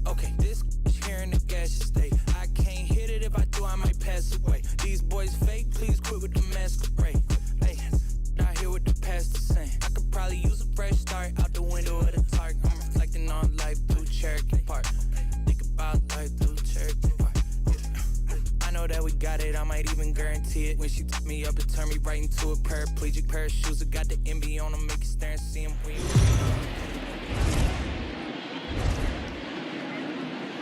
Okay, this here in the gas state. I can't hit it, if I do, I might pass away. These boys fake, please quit with the masquerade. Hey, out here with the past the same. I could probably use a fresh start out the window of the park. I'm reflecting on life through Cherokee Park. Think about life through Cherokee Park. Yeah. I know that we got it, I might even guarantee it. When she took me up and turned me right into a paraplegic pair of shoes. I got the envy on them, make you stare and see them when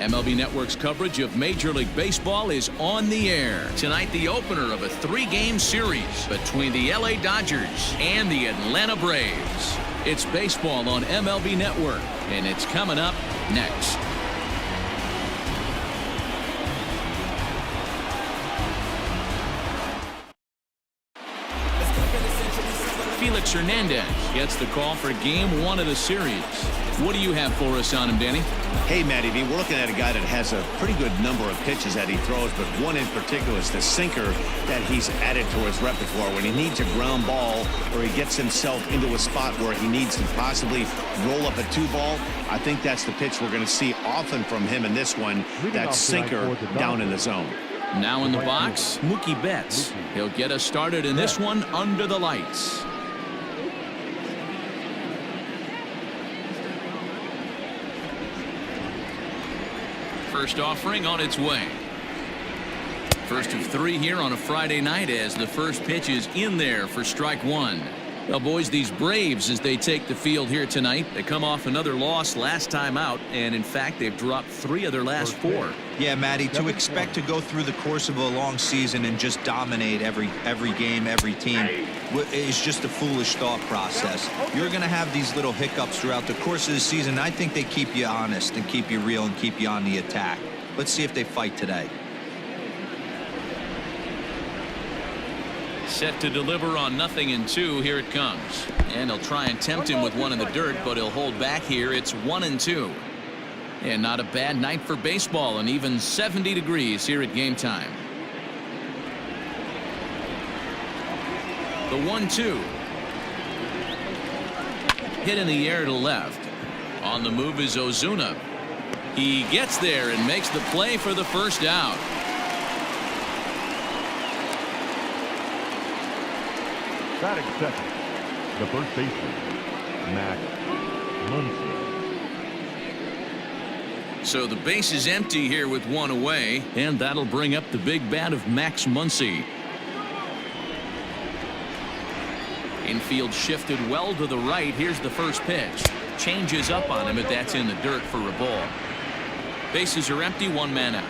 MLB Network's coverage of Major League Baseball is on the air. Tonight, the opener of a 3-game series between the LA Dodgers and the Atlanta Braves. It's baseball on MLB Network, and it's coming up next. Felix Hernandez gets the call for Game 1 of the series. What do you have for us on him, Danny? Hey, Matty V, we're looking at a guy that has a pretty good number of pitches that he throws, but one in particular is the sinker that he's added to his repertoire. When he needs a ground ball or he gets himself into a spot where he needs to possibly roll up a 2-ball, I think that's the pitch we're going to see often from him in this one, that sinker down in the zone. Now in the box, Mookie Betts. He'll get us started in this one under the lights. First offering on its way. First of 3 here on a Friday night as the first pitch is in there for strike 1. Well, boys, these Braves, as they take the field here tonight, they come off another loss last time out, and in fact they've dropped 3 of their last 4. Yeah, Matty, to expect to go through the course of a long season and just dominate every game, every team is just a foolish thought process. You're going to have these little hiccups throughout the course of the season. I think they keep you honest and keep you real and keep you on the attack. Let's see if they fight today. Set to deliver on 0-2. Here it comes, and he'll try and tempt him with one in the dirt, but he'll hold back here. It's 1-2, and not a bad night for baseball, and even 70 degrees here at game time. The 1-2 hit in the air to left. On the move is Ozuna. He gets there and makes the play for the first out. Batting second, the first baseman, Max Muncy. So the base is empty here with 1 away, and that'll bring up the big bat of Max Muncy. Infield shifted well to the right. Here's the first pitch. Changes up on him, but that's in the dirt for a ball. Bases are empty, 1 man out.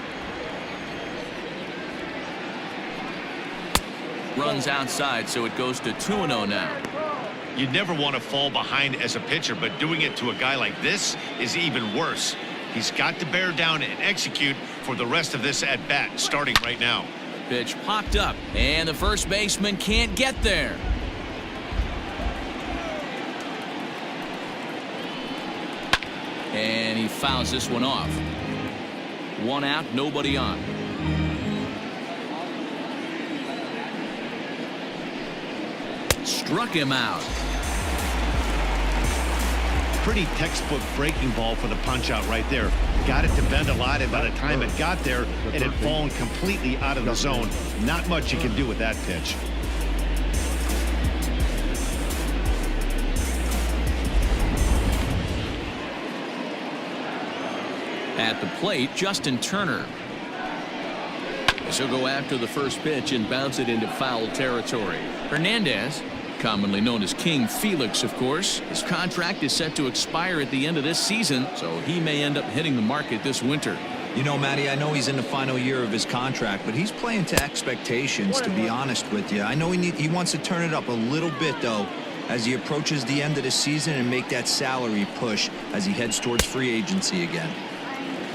Runs outside, so it goes to 2-0 now. You never want to fall behind as a pitcher, but doing it to a guy like this is even worse. He's got to bear down and execute for the rest of this at bat, starting right now. Pitch popped up, and the first baseman can't get there. And he fouls this one off. 1 out, nobody on. Struck him out. Pretty textbook breaking ball for the punch out right there. Got it to bend a lot, and by the time it got there, it had fallen completely out of the zone. Not much you can do with that pitch. At the plate, Justin Turner. He'll go after the first pitch and bounce it into foul territory. Hernandez, commonly known as King Felix, of course, his contract is set to expire at the end of this season, so he may end up hitting the market this winter. You know, Matty, I know he's in the final year of his contract, but he's playing to expectations, to be honest with you. I know he wants to turn it up a little bit, though, as he approaches the end of the season and make that salary push as he heads towards free agency again.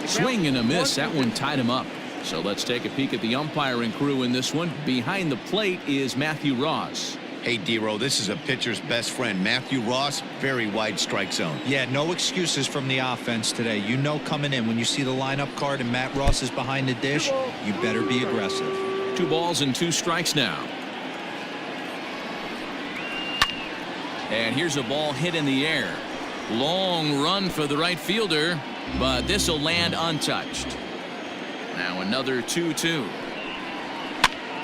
Swing and a miss. That one tied him up. So let's take a peek at the umpiring crew in this one. Behind the plate is Matthew Ross. Hey, D-Row, this is a pitcher's best friend, Matthew Ross. Very wide strike zone. Yeah, no excuses from the offense today. You know, coming in, when you see the lineup card and Matt Ross is behind the dish, you better be aggressive. 2 balls and 2 strikes now. And here's a ball hit in the air. Long run for the right fielder. but this will land untouched. Now another 2-2.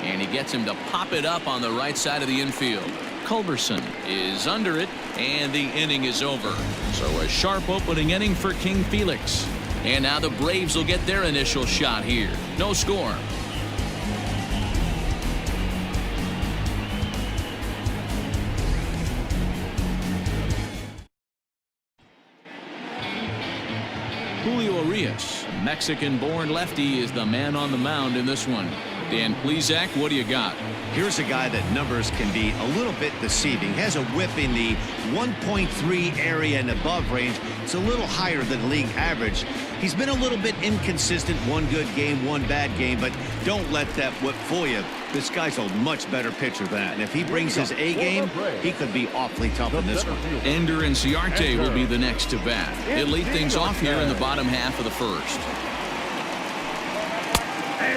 And he gets him to pop it up on the right side of the infield. Culberson is under it, and the inning is over. So a sharp opening inning for King Felix. And now the Braves will get their initial shot here. No score. Julio Urias, Mexican-born lefty, is the man on the mound in this one. Dan Plesac, what do you got? Here's a guy that numbers can be a little bit deceiving. Has a whip in the 1.3 area and above range. It's a little higher than league average. He's been a little bit inconsistent. One good game, one bad game, but don't let that whip fool you. This guy's a much better pitcher than that. And if he brings his A game, he could be awfully tough in this one. Ender Inciarte will be the next to bat. He'll lead things off here in the bottom half of the first.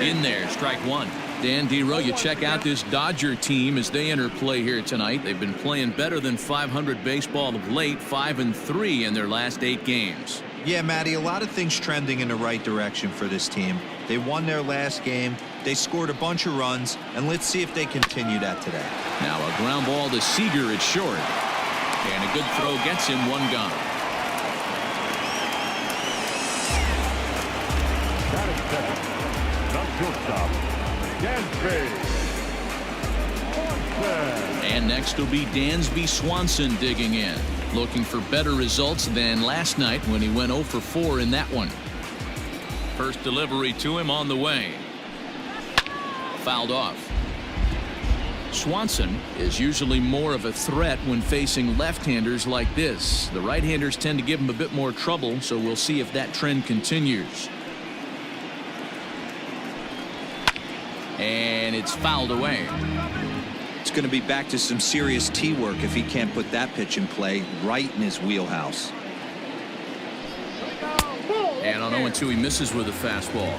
In there, strike one. Dan Dero, you check out this Dodger team as they enter play here tonight. They've been playing better than .500 baseball of late, 5-3 in their last 8 games. Yeah, Matty, a lot of things trending in the right direction for this team. They won their last game. They scored a bunch of runs, and let's see if they continue that today. Now a ground ball to Seager at short. And a good throw gets him one gone. Shortstop, and next will be Dansby Swanson digging in, looking for better results than last night when he went 0 for 4 in that one. First delivery to him on the way. Fouled off. Swanson is usually more of a threat when facing left-handers like this. The right-handers tend to give him a bit more trouble, so we'll see if that trend continues. And it's fouled away. It's going to be back to some serious tee work if he can't put that pitch in play right in his wheelhouse. And on 0-2, he misses with a fastball.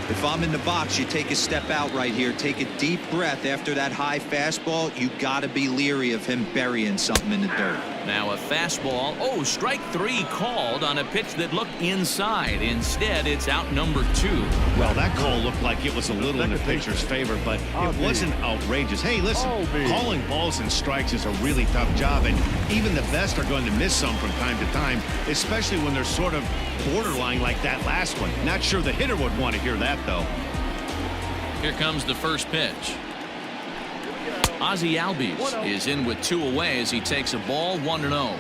If I'm in the box, you take a step out right here, take a deep breath after that high fastball. You got to be leery of him burying something in the dirt. Now a fastball. Oh, strike 3 called on a pitch that looked inside. Instead, it's out number 2. Well, that call looked like it was a little in the pitcher's favor, but it wasn't outrageous. Hey, listen, calling balls and strikes is a really tough job, and even the best are going to miss some from time to time, especially when they're sort of borderline like that last one. Not sure the hitter would want to hear that, though. Here comes the first pitch. Ozzie Albies is in with 2 away as he takes a ball 1-0.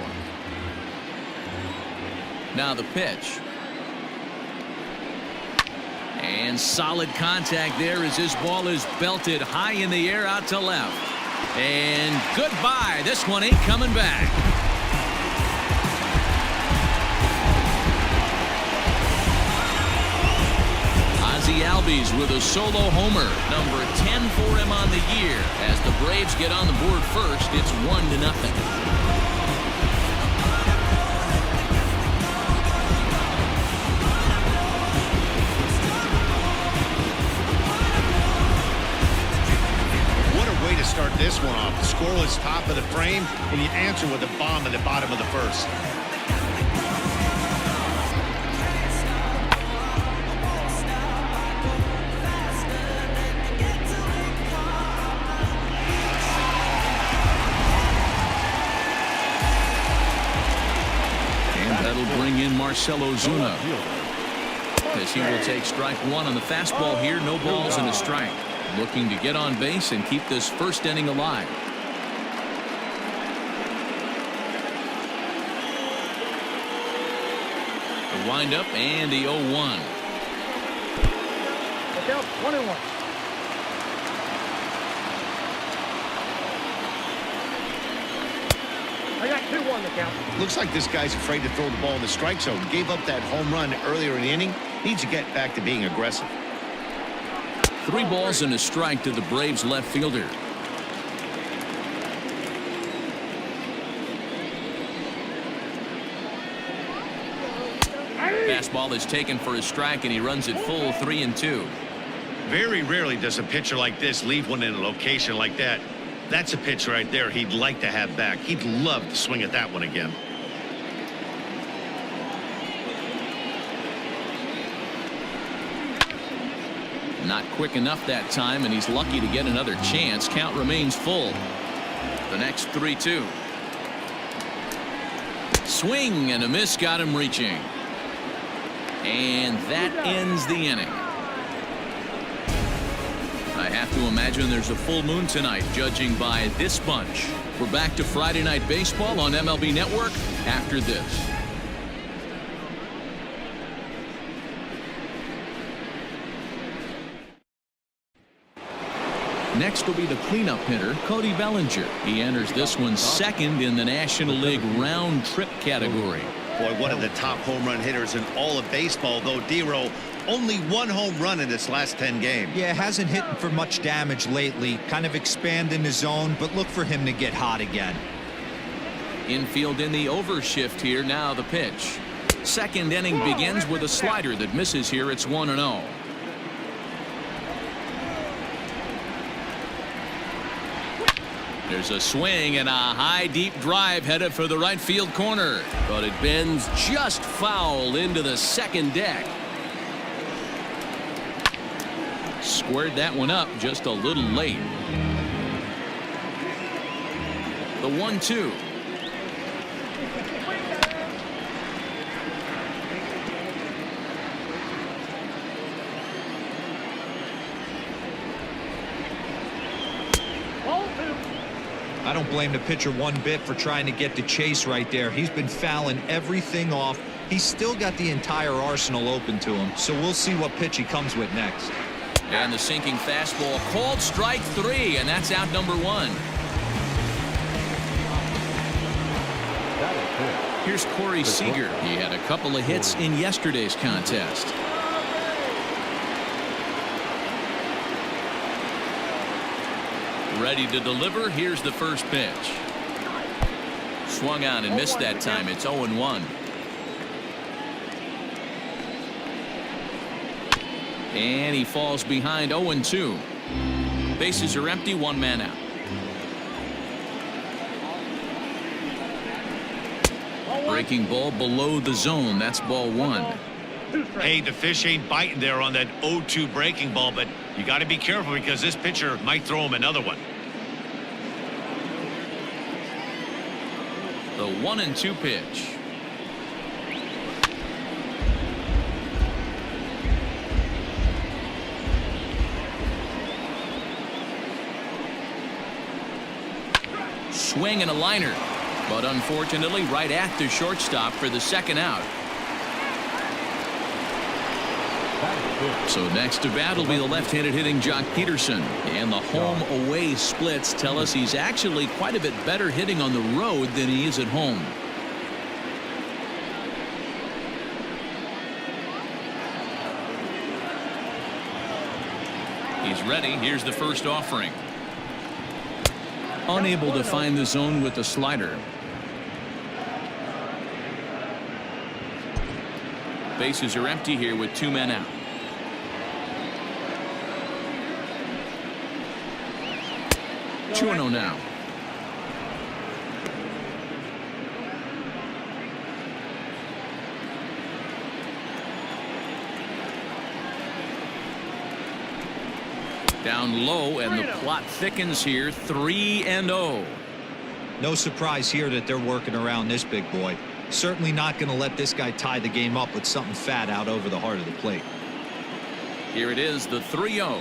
Now the pitch. And solid contact there as this ball is belted high in the air out to left. And goodbye. This one ain't coming back. Ozzie Albies with a solo homer, number 10 for him on the year. As the Braves get on the board first, it's 1-0. Start this one off. The scoreless top of the frame, and you answer with a bomb at the bottom of the first. And that'll bring in Marcell Ozuna, as he will take strike 1 on the fastball here. No balls and a strike. Looking to get on base and keep this first inning alive. The windup and the 0-1. Look out, 1-1. I got 2-1 the count. Looks like this guy's afraid to throw the ball in the strike zone. Gave up that home run earlier in the inning. Needs to get back to being aggressive. 3 balls and a strike to the Braves left fielder. Fastball is taken for a strike, and he runs it full 3-2. Very rarely does a pitcher like this leave one in a location like that. That's a pitch right there he'd like to have back. He'd love to swing at that one again. Not quick enough that time, and he's lucky to get another chance. Count remains full. The next 3-2. Swing and a miss got him reaching. And that ends the inning. I have to imagine there's a full moon tonight, judging by this bunch. We're back to Friday Night Baseball on MLB Network after this. Next will be the cleanup hitter, Cody Bellinger. He enters this one second in the National League round trip category. Boy, one of the top home run hitters in all of baseball, though. D-Row, only 1 home run in this last 10 games. Yeah, hasn't hit for much damage lately. Kind of expanding his zone, but look for him to get hot again. Infield in the overshift here. Now the pitch. Second inning begins with a slider that misses here. It's 1-0. There's a swing and a high deep drive headed for the right field corner, but it bends just foul into the second deck. Squared that one up just a little late. The 1-2. I don't blame the pitcher one bit for trying to get the chase right there. He's been fouling everything off. He's still got the entire arsenal open to him, so we'll see what pitch he comes with next. And the sinking fastball called strike 3, and that's out number 1. Here's Corey Seager. He had a couple of hits in yesterday's contest. Ready to deliver. Here's the first pitch. Swung on and missed that time. It's 0-1. And he falls behind 0-2. Bases are empty. 1 man out. Breaking ball below the zone. That's ball 1. Hey, the fish ain't biting there on that 0-2 breaking ball, but you got to be careful because this pitcher might throw him another one. The 1-2 pitch. Swing and a liner, but unfortunately right at the shortstop for the second out. So next to bat will be the left-handed hitting Jock Peterson, and the home-away splits tell us he's actually quite a bit better hitting on the road than he is at home. He's ready. Here's the first offering. Unable to find the zone with the slider. Bases are empty here with 2 men out. Two 2-0 now. Down low, and the plot thickens here. 3-0. No surprise here that they're working around this big boy. Certainly not going to let this guy tie the game up with something fat out over the heart of the plate. Here it is, the 3-0.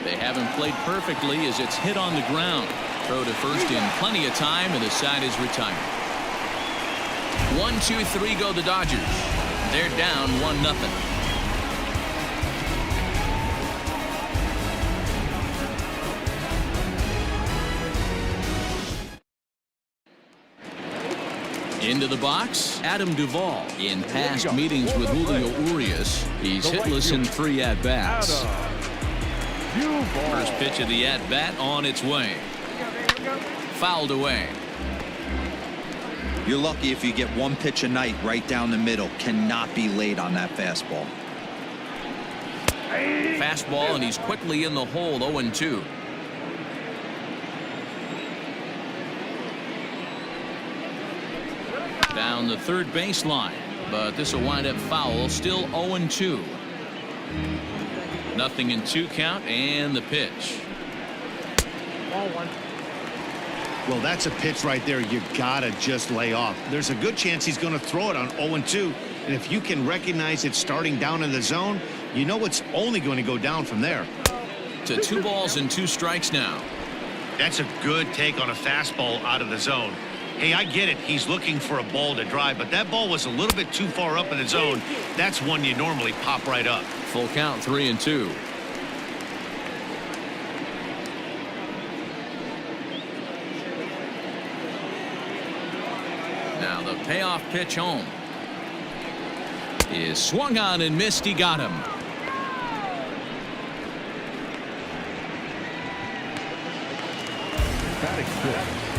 They haven't played perfectly as it's hit on the ground. Throw to first in plenty of time, and the side is retired. 1-2-3 go the Dodgers. They're down 1-0. Into the box, Adam Duvall. In past meetings with Julio Urias, he's hitless in 3 at-bats. First pitch of the at-bat on its way. Fouled away. You're lucky if you get one pitch a night right down the middle. Cannot be late on that fastball. Fastball, and he's quickly in the hole. 0-2. Down the third baseline, but this will wind up foul. Still 0-2. 0-2 count and the pitch. Ball one. Well, that's a pitch right there you gotta just lay off. There's a good chance he's going to throw it on 0-2, and if you can recognize it starting down in the zone, you know it's only going to go down from there. To 2 balls and 2 strikes now. That's a good take on a fastball out of the zone. Hey, I get it. He's looking for a ball to drive, but that ball was a little bit too far up in the zone. That's one you normally pop right up. Full count, 3-2. Now the payoff pitch home is swung on and missed. He got him.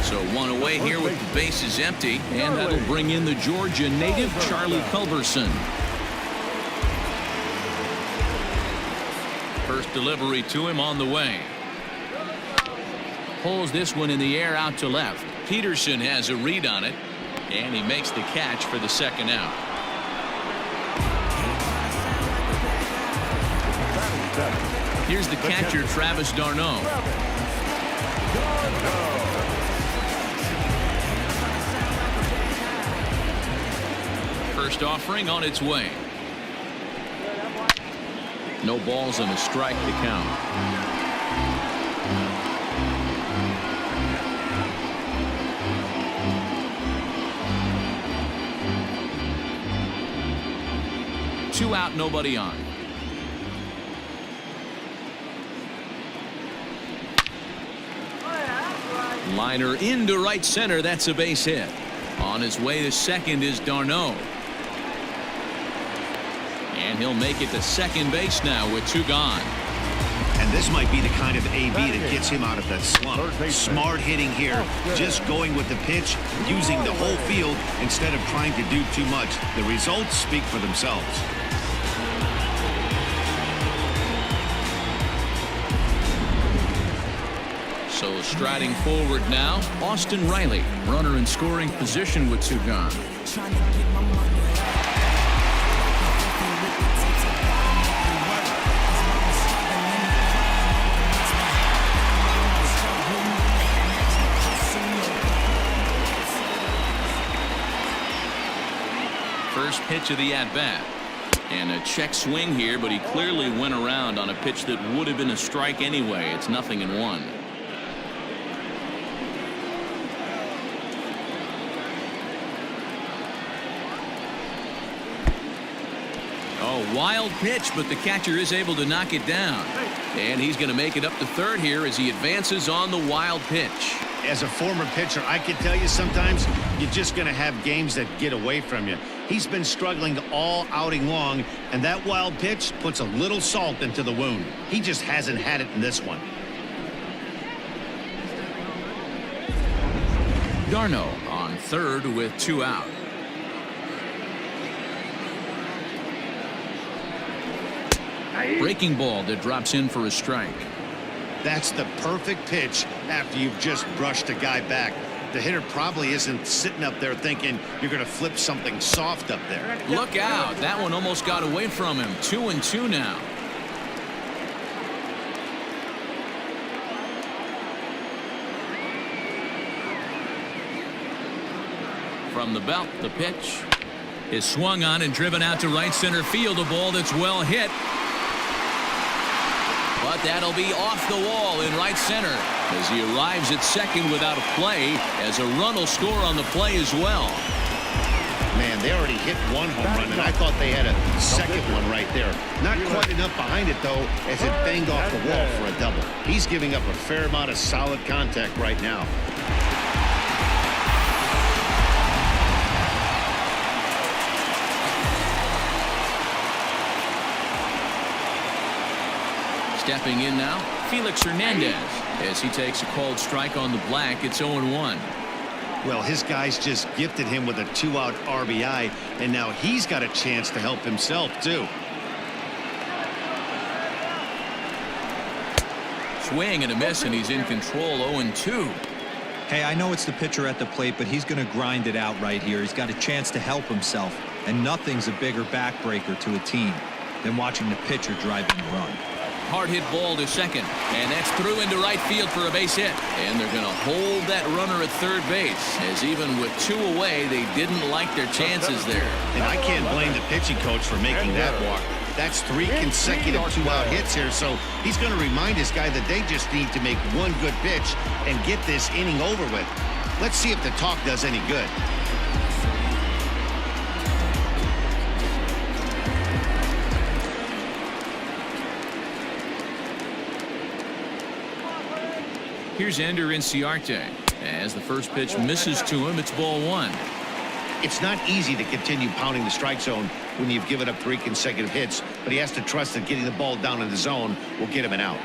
So 1 away here with the bases empty, and that'll bring in the Georgia native Charlie Culberson. First delivery to him on the way. Pulls this one in the air out to left. Peterson has a read on it, and he makes the catch for the second out. Here's the catcher, Travis d'Arnaud. First offering on its way. No balls and a strike to count. Two out, nobody on. Liner into right center. That's a base hit. On his way to second is d'Arnaud. And he'll make it to second base now with 2 gone. And this might be the kind of AB that gets him out of that slump. Smart hitting here. Just going with the pitch, using the whole field instead of trying to do too much. The results speak for themselves. So striding forward now, Austin Riley, runner in scoring position with 2 gone. First pitch of the at-bat. And a check swing here, but he clearly went around on a pitch that would have been a strike anyway. It's 0-1. Oh, wild pitch, but the catcher is able to knock it down. And he's going to make it up to third here as he advances on the wild pitch. As a former pitcher, I can tell you sometimes you're just going to have games that get away from you. He's been struggling all outing long, and that wild pitch puts a little salt into the wound. He just hasn't had it in this one. d'Arnaud on third with 2 out. Breaking ball that drops in for a strike. That's the perfect pitch after you've just brushed a guy back. The hitter probably isn't sitting up there thinking you're going to flip something soft up there. Look out. That one almost got away from him. 2-2 now. From the belt, the pitch is swung on and driven out to right center field. A ball that's well hit. But that'll be off the wall in right center as he arrives at second without a play, as a run will score on the play as well. Man, they already hit 1 home run, and I thought they had a second one right there. Not quite enough behind it, though, as it banged off the wall for a double. He's giving up a fair amount of solid contact right now. Stepping in now, Felix Hernandez, as he takes a called strike on the black. It's 0-1. Well, his guys just gifted him with a 2-out RBI, and now he's got a chance to help himself, too. Swing and a miss, and he's in control. 0-2. Hey, I know it's the pitcher at the plate, but he's going to grind it out right here. He's got a chance to help himself, and nothing's a bigger backbreaker to a team than watching the pitcher drive in the run. Hard hit ball to second. And that's through into right field for a base hit. And they're going to hold that runner at third base, as even with 2 away, they didn't like their chances there. And I can't blame the pitching coach for making that walk. That's 3 consecutive 2-out hits here, so he's going to remind his guy that they just need to make one good pitch and get this inning over with. Let's see if the talk does any good. Here's Ender Inciarte. As the first pitch misses to him, it's ball 1. It's not easy to continue pounding the strike zone when you've given up 3 consecutive hits, but he has to trust that getting the ball down in the zone will get him an out.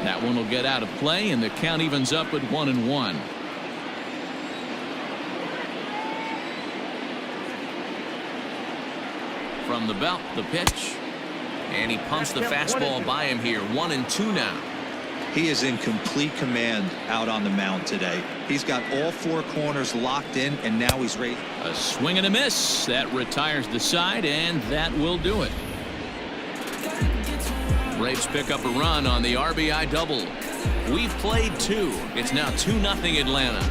That one will get out of play, and the count evens up at 1-1. From the belt, the pitch. And he pumps the fastball by him here. 1-2 now. He is in complete command out on the mound today. He's got all 4 corners locked in, and now he's ready. A swing and a miss. That retires the side, and that will do it. Braves pick up a run on the RBI double. We've played 2. It's now 2-0 Atlanta.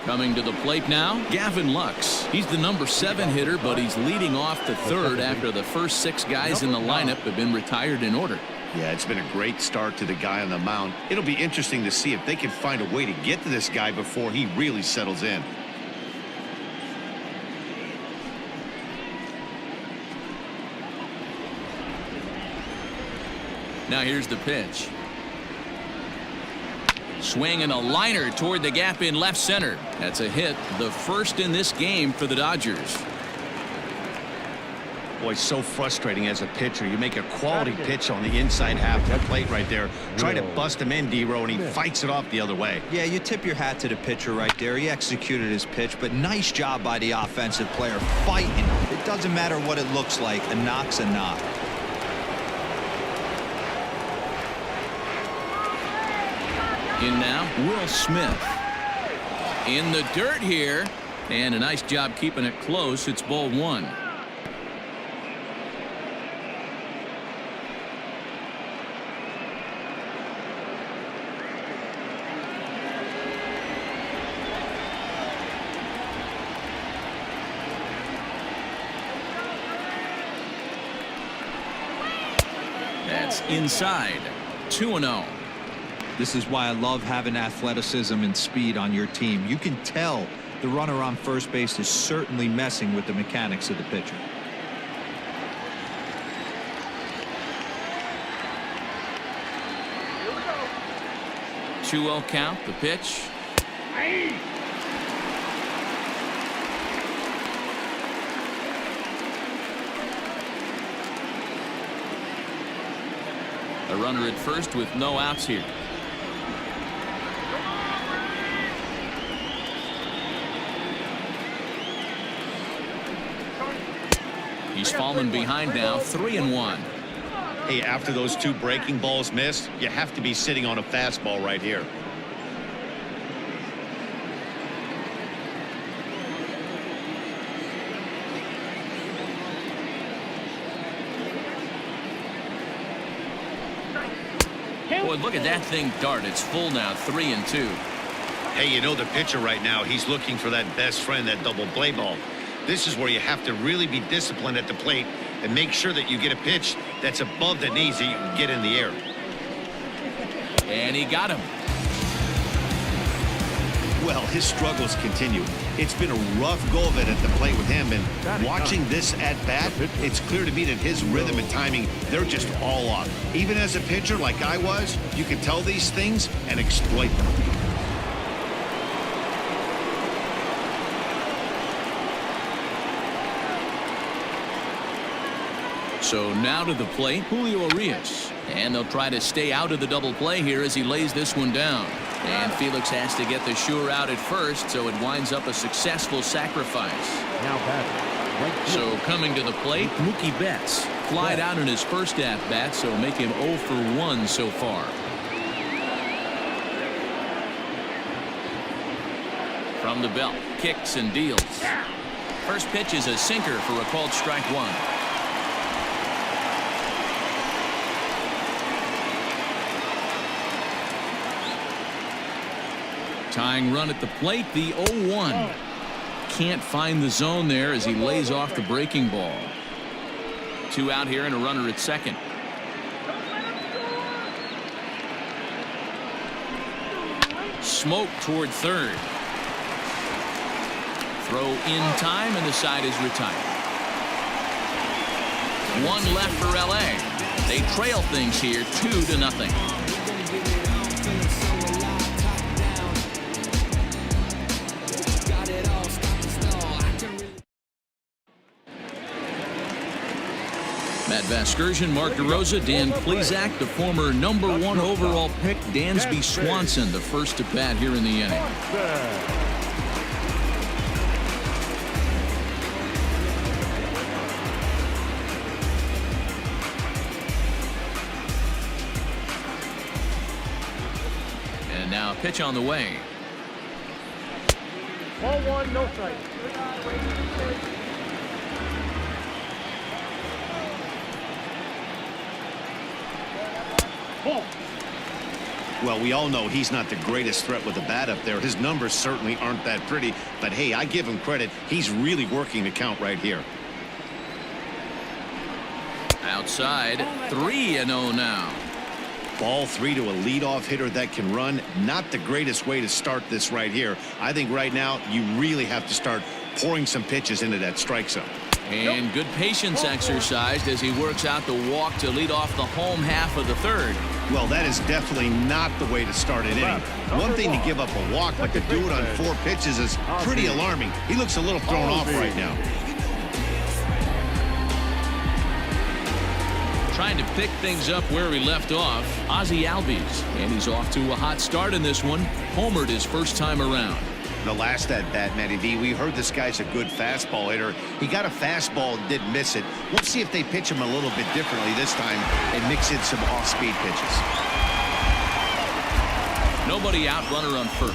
Coming to the plate now, Gavin Lux. He's the number 7 hitter, but he's leading off the 3rd after the first 6 guys in the lineup have been retired in order. Yeah, it's been a great start to the guy on the mound. It'll be interesting to see if they can find a way to get to this guy before he really settles in. Now here's the pitch. Swing and a liner toward the gap in left center. That's a hit, the first in this game for the Dodgers. Boy, so frustrating as a pitcher. You make a quality pitch on the inside half of the plate right there. Try to bust him in, D-Row, and he fights it off the other way. Yeah, you tip your hat to the pitcher right there. He executed his pitch, but nice job by the offensive player fighting. It doesn't matter what it looks like. A knock's a knock. In now, Will Smith. In the dirt here, and a nice job keeping it close. It's ball 1. That's inside. 2-0. This is why I love having athleticism and speed on your team. You can tell the runner on first base is certainly messing with the mechanics of the pitcher. Here we go. 2-0 count. The pitch. A runner at first with no outs here. He's fallen behind now, 3-1. Hey, after those 2 breaking balls missed, you have to be sitting on a fastball right here. Boy, look at that thing dart. It's full now, 3-2. Hey, you know the pitcher right now, he's looking for that best friend, that double play ball. This is where you have to really be disciplined at the plate and make sure that you get a pitch that's above the knees that you can get in the air. And he got him. Well, his struggles continue. It's been a rough go of it at the plate with him, and watching this at bat, it's clear to me that his rhythm and timing, they're just all off. Even as a pitcher like I was, you can tell these things and exploit them. So now to the plate, Julio Urias. And they'll try to stay out of the double play here as he lays this one down. And Felix has to get the sure out at first, so it winds up a successful sacrifice. Now batting. So coming to the plate, Mookie Betts. flied out in his first at-bat, so make him 0 for 1 so far. From the belt, kicks and deals. First pitch is a sinker for a called strike 1. Tying run at the plate, the 0-1. Can't find the zone there as he lays off the breaking ball. 2 out here and a runner at second. Smoke toward third. Throw in time and the side is retired. 1 left for LA. They trail things here 2-0. Matt Vasgersian, Mark DeRosa, Dan Plesac, the former #1 overall pick, Dansby Swanson, the first to bat here in the inning. And now a pitch on the way. 1-1, no strike. Well, we all know he's not the greatest threat with the bat up there. His numbers certainly aren't that pretty, but hey, I give him credit. He's really working the count right here. Outside, 3-0 now. Ball 3 to a leadoff hitter that can run. Not the greatest way to start this right here. I think right now you really have to start pouring some pitches into that strike zone. And good patience exercised as he works out the walk to lead off the home half of the third. Well, that is definitely not the way to start an inning. One thing to give up a walk, but to do it on 4 pitches is pretty alarming. He looks a little thrown off right now. Trying to pick things up where he left off, Ozzie Albies. And he's off to a hot start in this one. Homered his first time around. The last at bat, Matty D, we heard this guy's a good fastball hitter. He got a fastball and did miss it. We'll see if they pitch him a little bit differently this time and mix in some off-speed pitches. Nobody out, runner on first.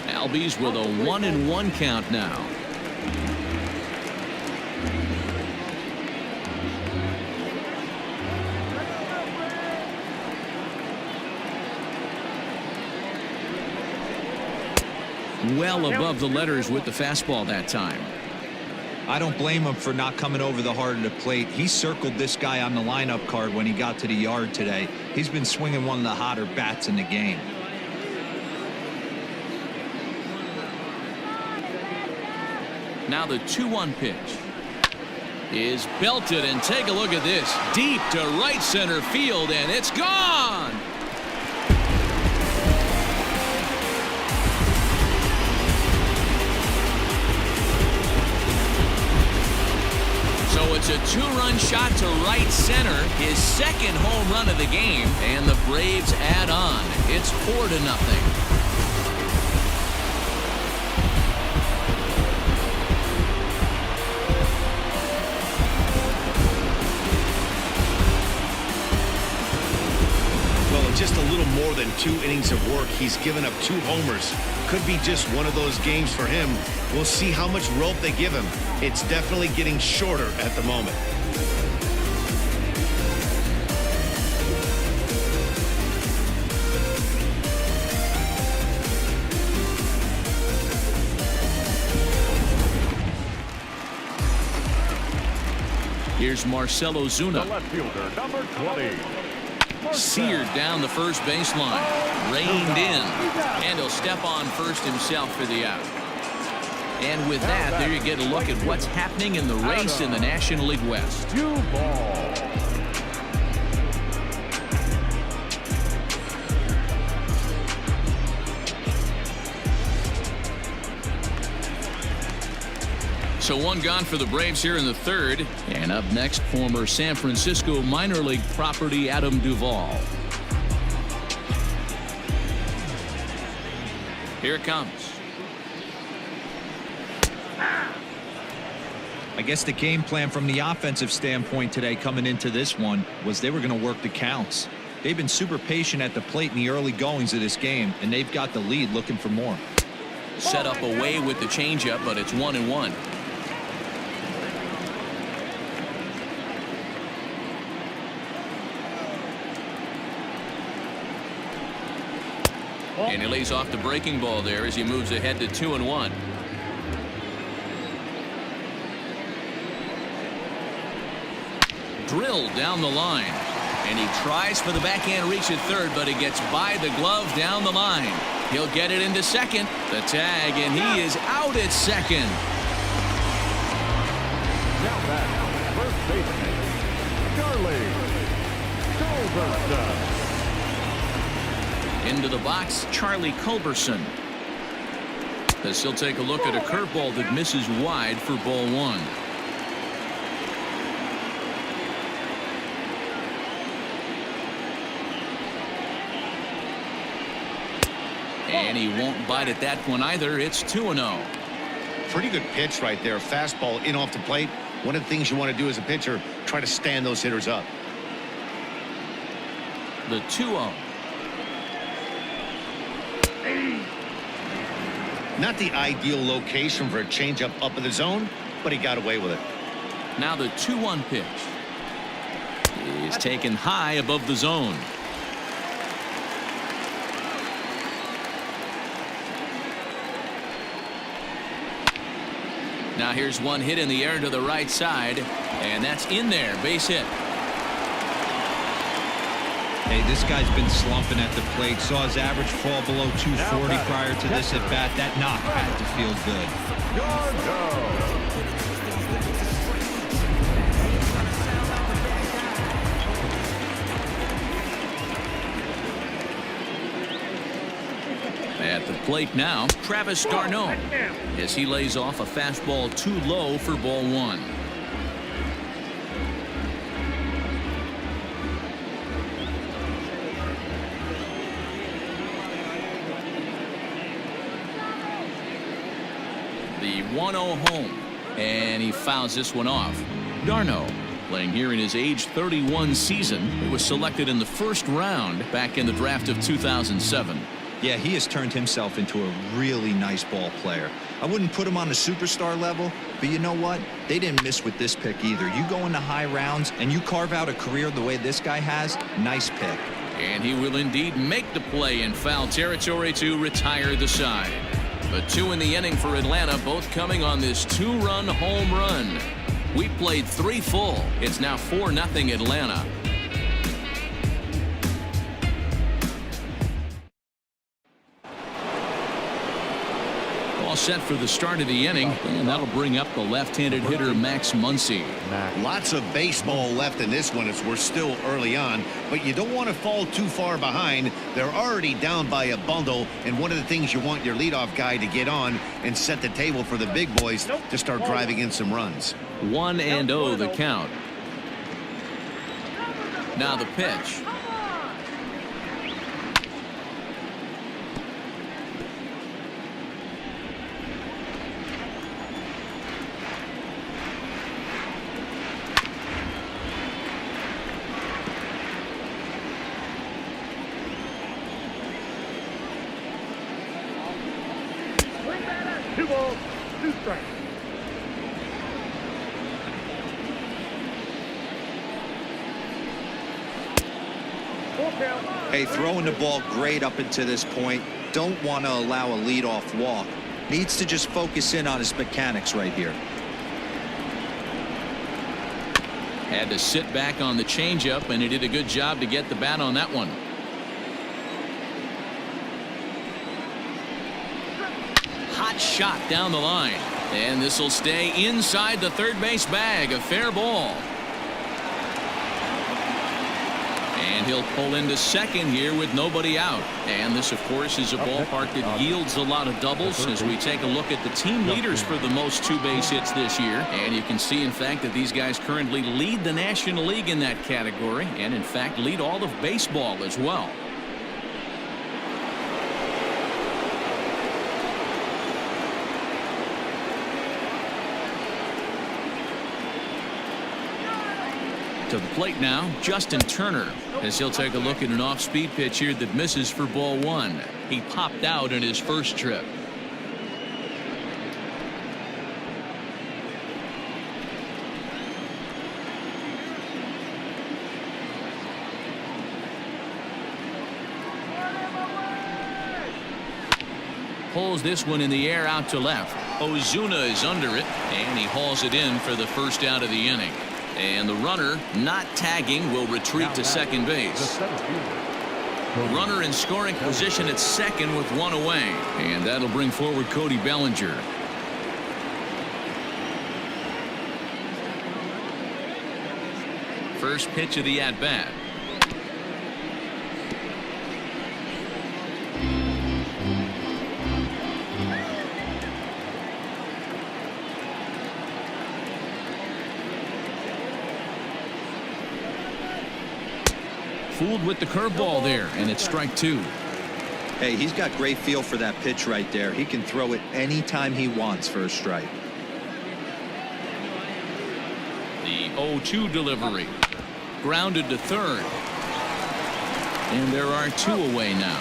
Albies with a 1-1 count now. Well above the letters with the fastball that time. I don't blame him for not coming over the heart of the plate. He circled this guy on the lineup card when he got to the yard today. He's been swinging one of the hotter bats in the game. Now the 2-1 pitch is belted, and take a look at this. Deep to right center field, and it's gone. So it's a 2-run shot to right center, his second home run of the game, and the Braves add on. It's 4-0. Just a little more than 2 innings of work. He's given up 2 homers. Could be just one of those games for him. We'll see how much rope they give him. It's definitely getting shorter at the moment. Here's Marcell Ozuna. The left fielder, number 20. Seared down the first baseline, reined in, and he'll step on first himself for the out. And with that, there you get a look at what's happening in the race in the National League West. So 1 gone for the Braves here in the third. And up next, former San Francisco minor league property Adam Duvall. Here it comes. I guess the game plan from the offensive standpoint today coming into this one was they were going to work the counts. They've been super patient at the plate in the early goings of this game, and they've got the lead looking for more. Set up away with the changeup, but it's 1-1. And he lays off the breaking ball there as he moves ahead to 2-1. Drilled down the line. And he tries for the backhand reach at third, but he gets by the glove down the line. He'll get it into second. The tag, and he is out at second. Now back, first baseman, Charlie Culberson. Into the box, Charlie Culberson. As he'll take a look at a curveball that misses wide for ball one. And he won't bite at that one either. It's 2-0. Pretty good pitch right there. Fastball in off the plate. One of the things you want to do as a pitcher, try to stand those hitters up. The 2-0. Not the ideal location for a changeup up in the zone, but he got away with it. Now the 2-1 pitch is taken high above the zone. Now here's one hit in the air to the right side, and that's in there. Base hit. Hey, this guy's been slumping at the plate. Saw his average fall below 240 prior to this at bat. That knock had to feel good. At the plate now, Travis d'Arnaud, as he lays off a fastball too low for ball one. The 1-0 home, and he fouls this one off. d'Arnaud, playing here in his age 31 season, he was selected in the first round back in the draft of 2007. Yeah, he has turned himself into a really nice ball player. I wouldn't put him on a superstar level, but you know what? They didn't miss with this pick either. You go into high rounds and you carve out a career the way this guy has, nice pick. And he will indeed make the play in foul territory to retire the side. But two in the inning for Atlanta, both coming on this two-run home run. We played 3 full. It's now 4-0 Atlanta. All set for the start of the inning, and that'll bring up the left-handed hitter Max Muncy. Lots of baseball left in this one as we're still early on, but you don't want to fall too far behind. They're already down by a bundle, and one of the things you want your leadoff guy to get on and set the table for the big boys to start driving in some runs. 1-0 the count. Now the pitch. Hey, throwing the ball great up until this point. Don't want to allow a leadoff walk. Needs to just focus in on his mechanics right here. Had to sit back on the changeup, and he did a good job to get the bat on that one. Hot shot down the line, and this will stay inside the third base bag. A fair ball. And he'll pull into second here with nobody out. And this, of course, is a ballpark that yields a lot of doubles as we take a look at the team leaders for the most two-base hits this year. And you can see, in fact, that these guys currently lead the National League in that category and, in fact, lead all of baseball as well. To the plate now, Justin Turner, as he'll take a look at an off-speed pitch here that misses for ball one. He popped out in his first trip. Pulls this one in the air out to left. Ozuna is under it, and he hauls it in for the first out of the inning. And the runner, not tagging, will retreat to second base. Runner in scoring position at second with one away. And that'll bring forward Cody Bellinger. First pitch of the at-bat. Fooled with the curveball there, and it's strike two. Hey, he's got great feel for that pitch right there. He can throw it anytime he wants for a strike. The 0-2 delivery. Grounded to third. And there are two away now.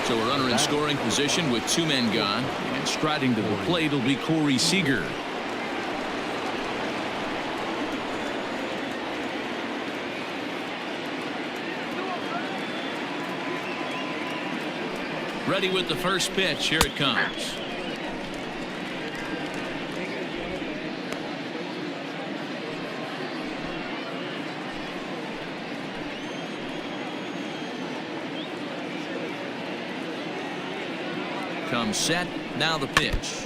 So a runner in scoring position with two men gone. And striding to the plate will be Corey Seager. Ready with the first pitch. Here it comes. Comes set. Now the pitch.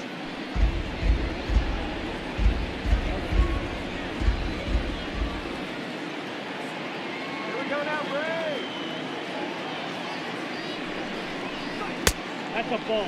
That's a ball.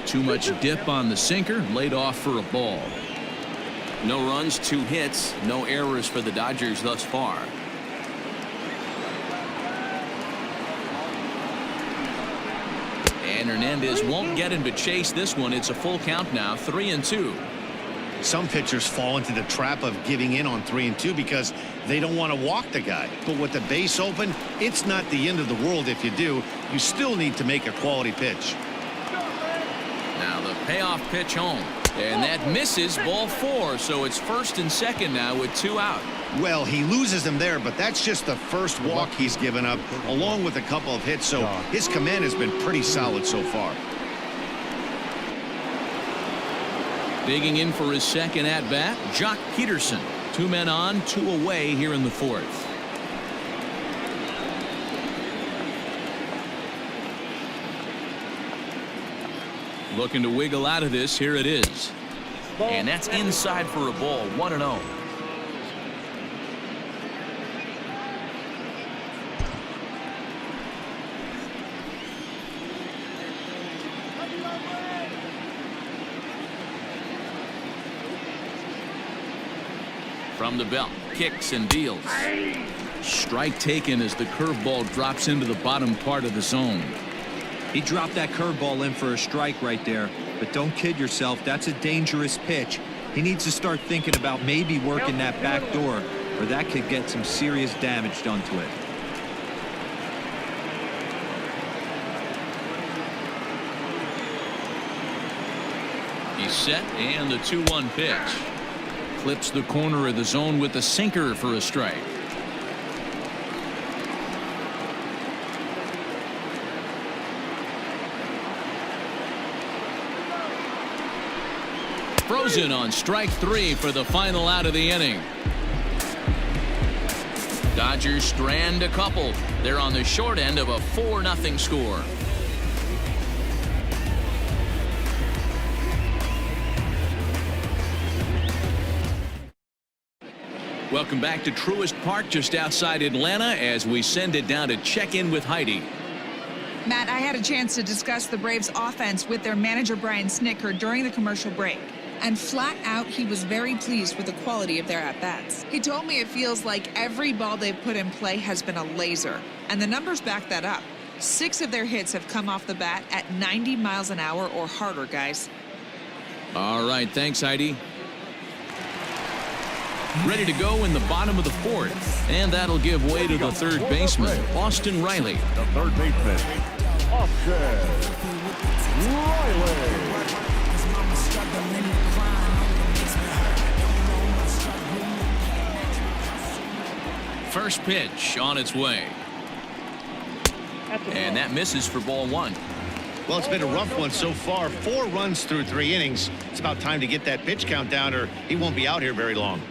Too much dip on the sinker, laid off for a ball. No runs, 2 hits, no errors for the Dodgers thus far. And Hernandez won't get him to chase this one. It's a full count now, 3-2. Some pitchers fall into the trap of giving in on 3-2 because they don't want to walk the guy. But with the base open, it's not the end of the world if you do. You still need to make a quality pitch. Now the payoff pitch home. And that misses, ball 4. So it's first and second now with 2 out. Well, he loses them there, but that's just the first walk he's given up, along with a couple of hits. So his command has been pretty solid so far. Digging in for his second at-bat, Jock Peterson. 2 men on, 2 away here in the 4th. Looking to wiggle out of this. Here it is. And that's inside for a ball. 1-0. From the belt, kicks and deals. Strike taken as the curveball drops into the bottom part of the zone. He dropped that curveball in for a strike right there, but don't kid yourself. That's a dangerous pitch. He needs to start thinking about maybe working that back door, or that could get some serious damage done to it. He's set, and the 2-1 pitch. Clips the corner of the zone with the sinker for a strike. Frozen on strike 3 for the final out of the inning. Dodgers strand a couple. They're on the short end of a 4-0 score. Welcome back to Truist Park just outside Atlanta as we send it down to check in with Heidi. Matt, I had a chance to discuss the Braves offense with their manager Brian Snitker during the commercial break. And flat out, he was very pleased with the quality of their at-bats. He told me it feels like every ball they've put in play has been a laser. And the numbers back that up. 6 of their hits have come off the bat at 90 miles an hour or harder, guys. All right, thanks, Heidi. Ready to go in the bottom of the 4th. And that'll give way to the third baseman, Austin Riley. The third baseman, Austin Riley. First pitch on its way. And that misses for ball 1. Well, it's been a rough one so far. 4 runs through 3 innings. It's about time to get that pitch count down or he won't be out here very long.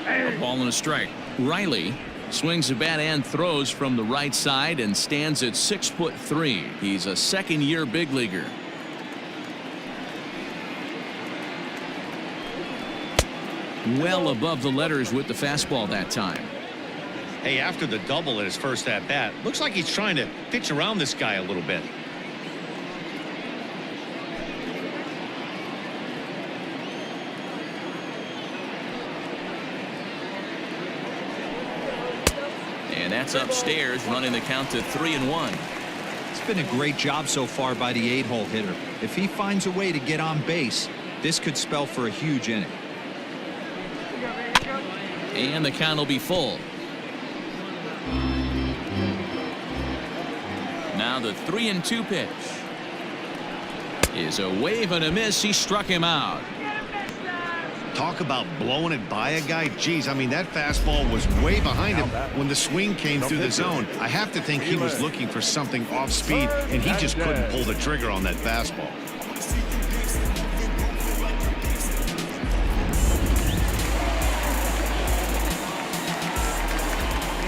A ball and a strike. Riley swings the bat and throws from the right side and stands at 6'3". He's a second-year big leaguer. Well above the letters with the fastball that time. Hey, after the double at his first at-bat, looks like he's trying to pitch around this guy a little bit. And that's upstairs, running the count to 3-1. It's been a great job so far by the 8-hole hitter. If he finds a way to get on base, this could spell for a huge inning. And the count will be full. Now the 3-2 pitch is a wave and a miss. He struck him out. Talk about blowing it by a guy. Geez, I mean, that fastball was way behind him when the swing came through the zone. I have to think he was looking for something off speed, and he just couldn't pull the trigger on that fastball.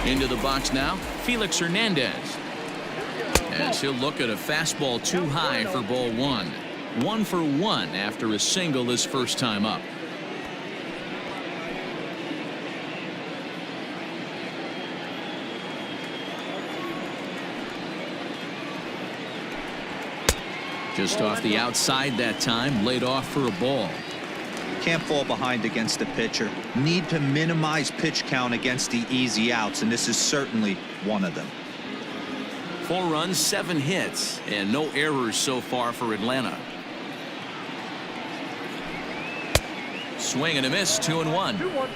Into the box now, Felix Hernandez. As he'll look at a fastball too high for ball 1. 1 for 1 after a single his first time up. Just off the outside that time, laid off for a ball. Can't fall behind against the pitcher. Need to minimize pitch count against the easy outs, and this is certainly one of them. 4 runs, 7 hits, and no errors so far for Atlanta. Swing and a miss, 2-1. 2-1.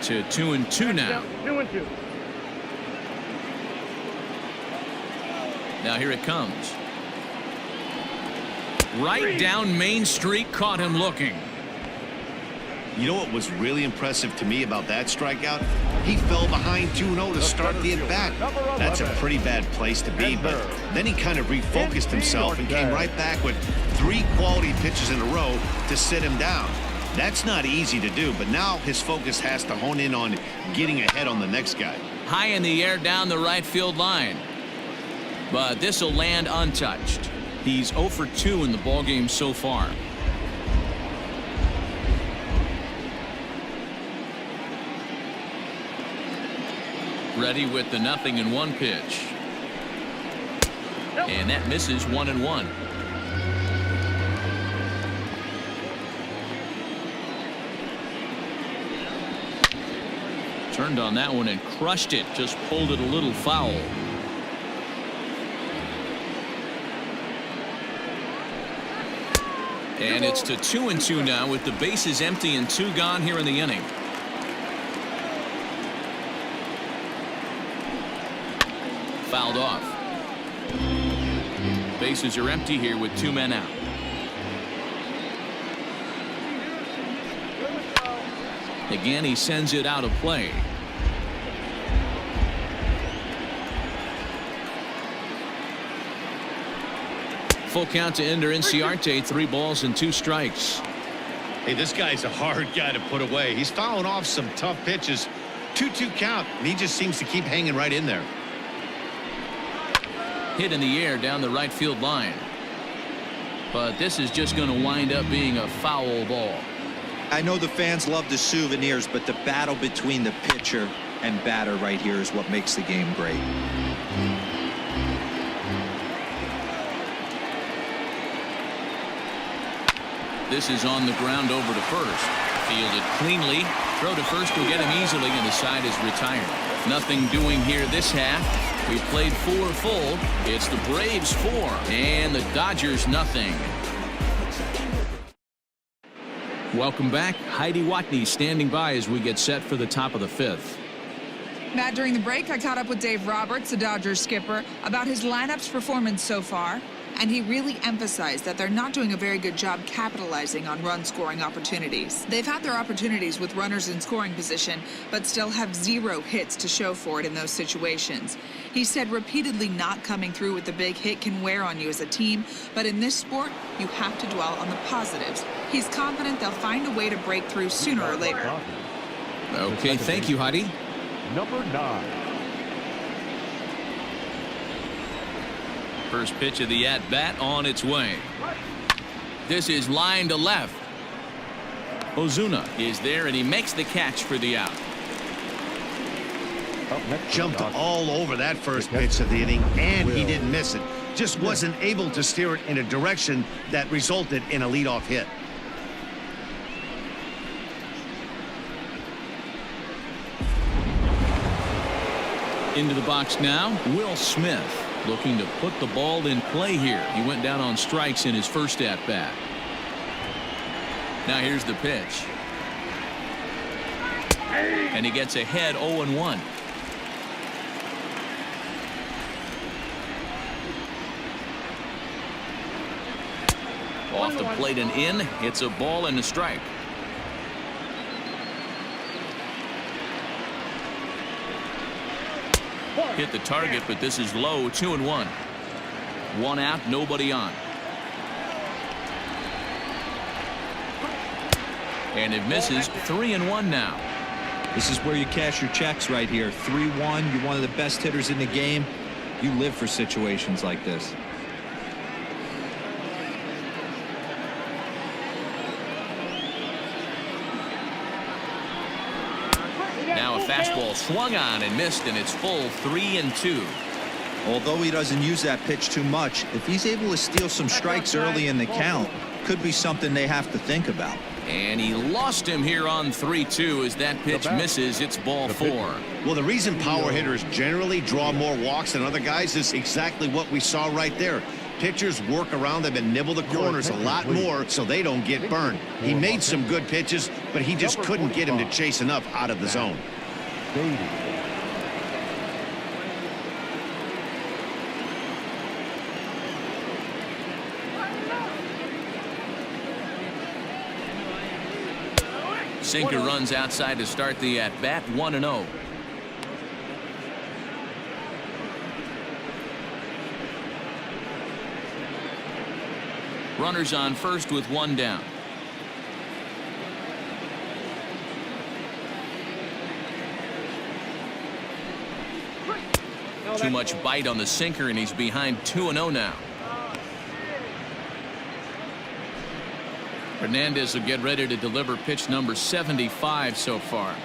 To 2-2 now. 2-2. Now here it comes. Right down Main Street, caught him looking. You know what was really impressive to me about that strikeout? He fell behind 2-0 to start the at-bat. That's a pretty bad place to be, but then he kind of refocused himself and came right back with 3 quality pitches in a row to sit him down. That's not easy to do, but now his focus has to hone in on getting ahead on the next guy. High in the air down the right field line. But this will land untouched. He's 0 for 2 in the ballgame so far. Ready with the 0-1 pitch. And that misses 1-1. Turned on that one and crushed it. Just pulled it a little foul. And it's to 2-2 now with the bases empty and 2 gone here in the inning. Fouled off. Bases are empty here with 2 men out. Again, he sends it out of play. Full count to Ender Inciarte, 3 balls and 2 strikes. Hey, this guy's a hard guy to put away. He's fouling off some tough pitches. 2-2 count, and he just seems to keep hanging right in there. Hit in the air down the right field line. But this is just going to wind up being a foul ball. I know the fans love the souvenirs, but the battle between the pitcher and batter right here is what makes the game great. This is on the ground over to first. Fielded cleanly. Throw to first will get him easily, and the side is retired. Nothing doing here this half. We played 4 full. It's the Braves 4 and the Dodgers nothing. Welcome back. Heidi Watney standing by as we get set for the top of the 5th. Matt, during the break, I caught up with Dave Roberts, the Dodgers skipper, about his lineup's performance so far. And he really emphasized that they're not doing a very good job capitalizing on run-scoring opportunities. They've had their opportunities with runners in scoring position, but still have 0 hits to show for it in those situations. He said repeatedly not coming through with the big hit can wear on you as a team, but in this sport, you have to dwell on the positives. He's confident they'll find a way to break through sooner or later. Okay, thank you, Heidi. Number 9. First pitch of the at-bat on its way. This is line to left. Ozuna is there, and he makes the catch for the out. Jumped all over that first pitch of the inning, and he didn't miss it. Just wasn't able to steer it in a direction that resulted in a leadoff hit. Into the box now, Will Smith. Looking to put the ball in play here. He went down on strikes in his first at-bat. Now here's the pitch. And he gets ahead 0-1. Off the plate and in. It's a ball and a strike. Hit the target, but this is low. 2-1. 1 out, nobody on. And it misses. 3-1 now. This is where you cash your checks right here. 3-1. You're one of the best hitters in the game. You live for situations like this. Now a fastball swung on and missed, and it's full. 3-2. Although he doesn't use that pitch too much, if he's able to steal some strikes early in the count, could be something they have to think about. And he lost him here on 3-2 as that pitch misses. It's ball 4. Well, the reason power hitters generally draw more walks than other guys is exactly what we saw right there. Pitchers work around them and nibble the corners a lot more so they don't get burned. He made some good pitches, but he just couldn't get him to chase enough out of the zone. Sinker runs outside to start the at-bat. 1-0. Runners on first with 1 down. Too much bite on the sinker, and he's behind 2-0 now. Hernandez will get ready to deliver pitch number 75 so far.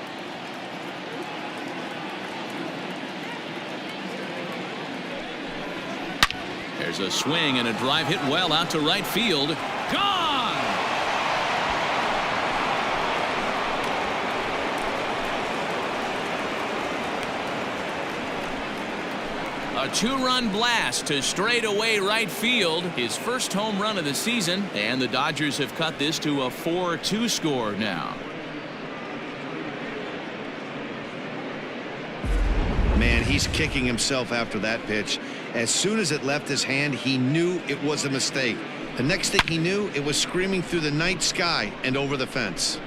There's a swing and a drive hit well out to right field. Gone! A 2-run blast to straightaway right field. His first home run of the season, and the Dodgers have cut this to a 4-2 score now. Man, he's kicking himself after that pitch. As soon as it left his hand, he knew it was a mistake. The next thing he knew, it was screaming through the night sky and over the fence.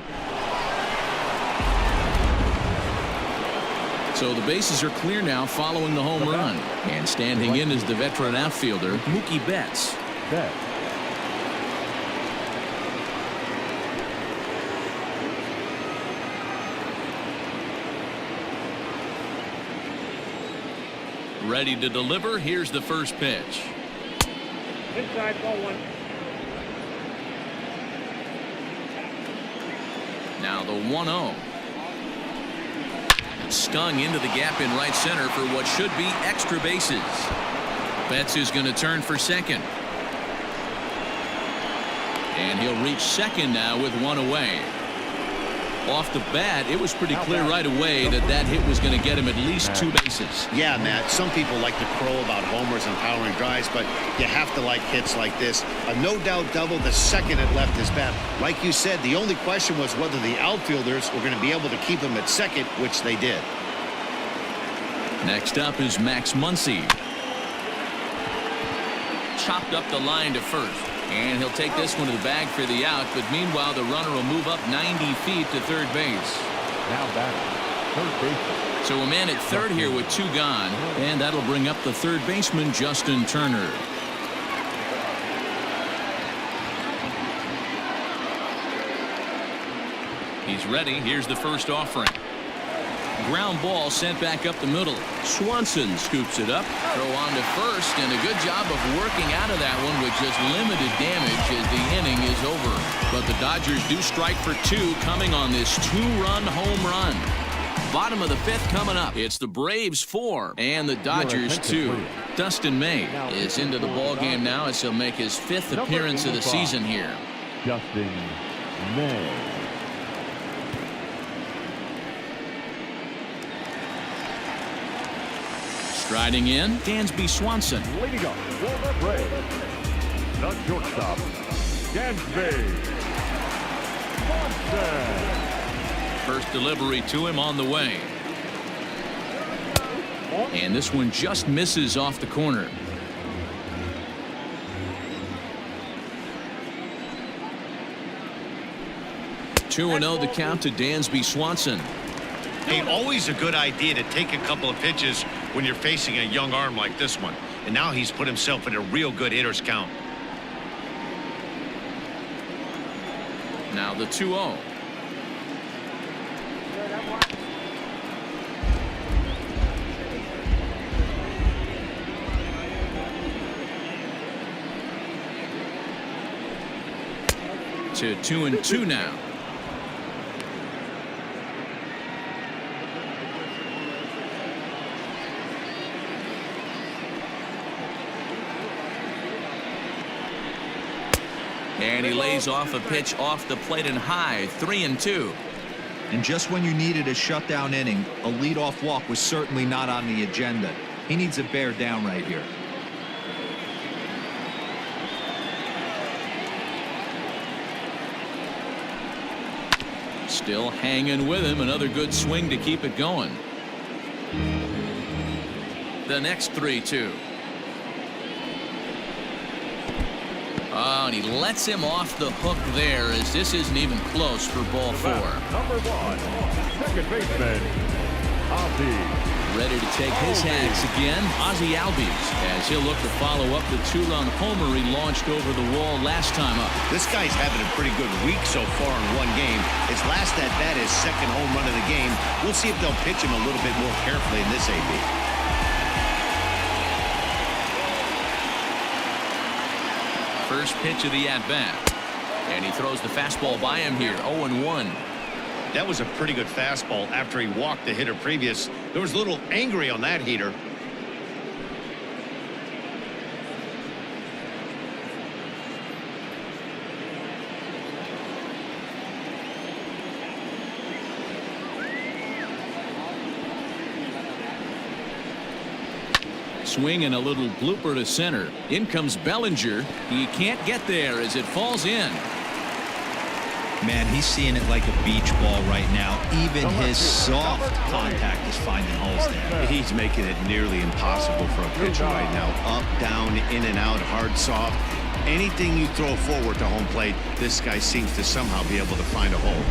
So the bases are clear now following the home run. And standing in is the veteran outfielder, Mookie Betts. Ready to deliver. Here's the first pitch. Inside, ball 1. Now the 1-0. Stung into the gap in right center for what should be extra bases. Betts is going to turn for second. And he'll reach second now with one away. Off the bat, it was pretty clear right away that that hit was going to get him at least 2 bases. Yeah, Matt, some people like to crow about homers and powering drives, but you have to like hits like this. A no-doubt double the second it left his bat. Like you said, the only question was whether the outfielders were going to be able to keep him at second, which they did. Next up is Max Muncy. Chopped up the line to first. And he'll take this one to the bag for the out, but meanwhile the runner will move up 90 feet to third base. Now batting, third baseman. So a man at third here with 2 gone, and that'll bring up the third baseman, Justin Turner. He's ready. Here's the first offering. Ground ball sent back up the middle. Swanson scoops it up. Throw on to first, and a good job of working out of that one with just limited damage as the inning is over. But the Dodgers do strike for 2 coming on this 2-run home run. Bottom of the 5th coming up. It's the Braves 4 and the Dodgers 2. Dustin May is into the ball game now as he'll make his 5th appearance of the season here. Dustin May. Striding in, Dansby Swanson. Leading up for the Braves, the shortstop, Dansby Swanson. First delivery to him on the way. And this one just misses off the corner. 2-0 the count to Dansby Swanson. Hey, always a good idea to take a couple of pitches when you're facing a young arm like this one. And now he's put himself in a real good hitter's count. Now the 2-0. To 2-2 now. And he lays off a pitch off the plate and high. 3-2. And just when you needed a shutdown inning, a leadoff walk was certainly not on the agenda. He needs to bear down right here. Still hanging with him. Another good swing to keep it going. The next 3-2. Oh, and he lets him off the hook there as this isn't even close for ball 4. Number 1, second baseman, Albies. Ready to take his hacks again, Ozzie Albies, as he'll look to follow up the 2-run homer he launched over the wall last time up. This guy's having a pretty good week so far in one game. His last at bat is second home run of the game. We'll see if they'll pitch him a little bit more carefully in this AB. First pitch of the at-bat. And he throws the fastball by him here. 0-1. That was a pretty good fastball after he walked the hitter previous. There was a little angry on that heater. Swing and a little blooper to center. In comes Bellinger. He can't get there as it falls in. Man, he's seeing it like a beach ball right now. Even his soft contact is finding holes there. He's making it nearly impossible for a pitcher right now. Up, down, in and out, hard, soft. Anything you throw forward to home plate, this guy seems to somehow be able to find a hole.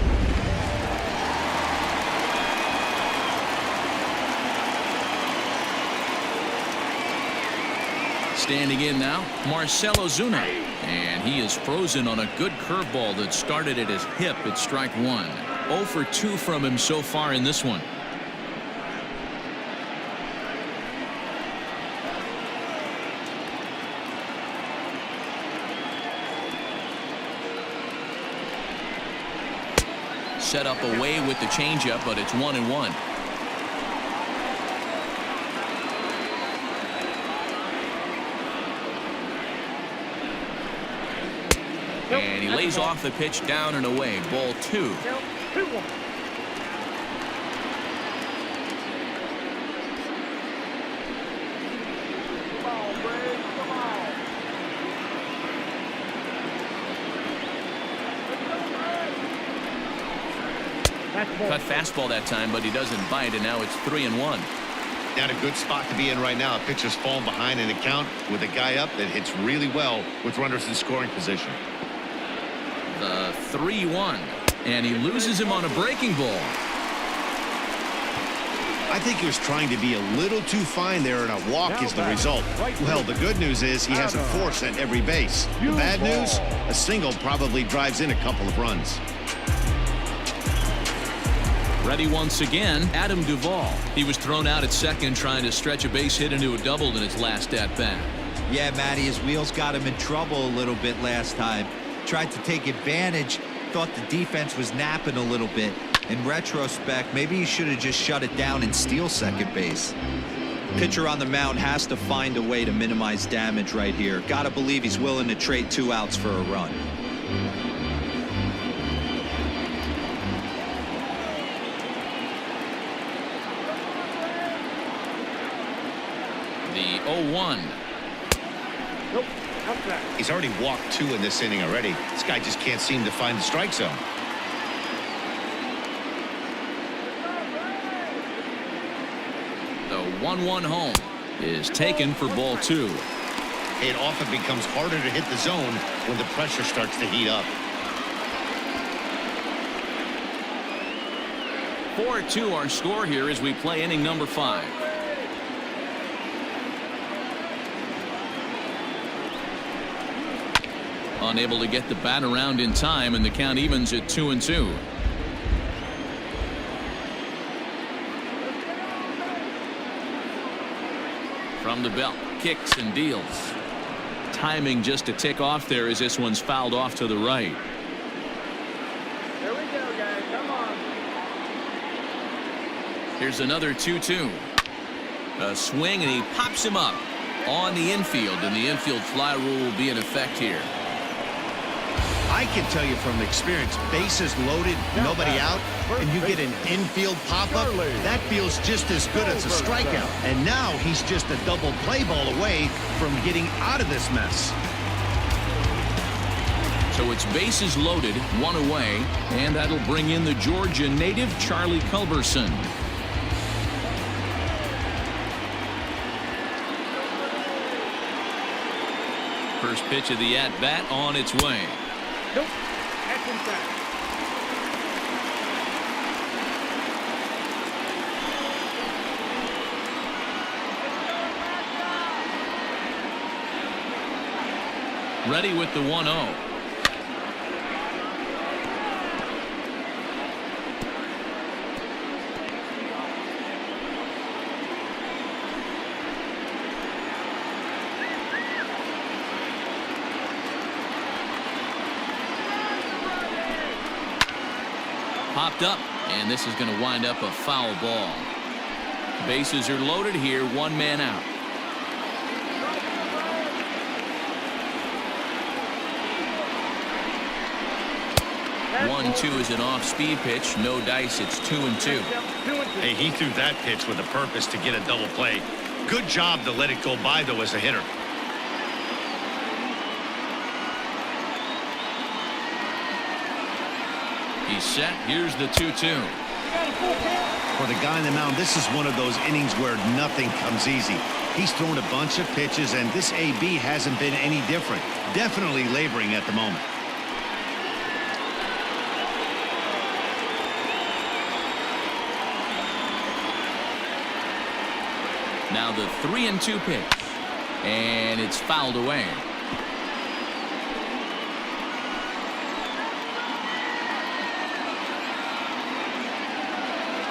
Standing in now, Marcell Ozuna. And he is frozen on a good curveball that started at his hip at strike 1. 0 for 2 from him so far in this one. set up away with the changeup, but it's 1-1. And he lays off the pitch down and away. Ball 2. 2-1. Cut fastball that time, but he doesn't bite, and now it's 3-1. Not a good spot to be in right now. A pitcher's falling behind in the count with a guy up that hits really well with runners in scoring position. The 3-1, and he loses him on a breaking ball. I think he was trying to be a little too fine there, and a walk is the result. Well, the good news is he has a force at every base. The bad news, a single probably drives in a couple of runs. Ready once again, Adam Duvall. He was thrown out at second trying to stretch a base hit into a double in his last at-bat. Yeah, Matty, his wheels got him in trouble a little bit last time. Tried to take advantage, thought the defense was napping a little bit. In retrospect, maybe he should have just shut it down and steal second base. Pitcher on the mound has to find a way to minimize damage right here. Gotta believe he's willing to trade 2 outs for a run. The 0-1. Nope. Outside. He's already walked 2 in this inning already. This guy just can't seem to find the strike zone. The 1-1 home is taken for ball 2. It often becomes harder to hit the zone when the pressure starts to heat up. 4-2 our score here as we play inning number 5. Unable to get the bat around in time, and the count evens at 2-2. From the belt, kicks and deals. Timing just a tick off there as this one's fouled off to the right. Here we go, guys. Come on. Here's another 2-2. A swing, and he pops him up on the infield, and the infield fly rule will be in effect here. I can tell you from experience, bases loaded, nobody out, and you get an infield pop-up, that feels just as good as a strikeout. And now he's just a double play ball away from getting out of this mess. So it's bases loaded, 1 away, and that'll bring in the Georgia native Charlie Culberson. First pitch of the at-bat on its way. Nope. That's inside. Ready with the 1-0. Popped up, and this is going to wind up a foul ball. Bases are loaded here, 1 man out. One, 2 is an off-speed pitch. No dice. It's 2-2. Hey, he threw that pitch with a purpose to get a double play. Good job to let it go by, though, as a hitter. He's set. Here's the 2-2. For the guy on the mound, this is one of those innings where nothing comes easy. He's thrown a bunch of pitches, and this AB hasn't been any different. Definitely laboring at the moment. Now the 3-2 pitch, and it's fouled away.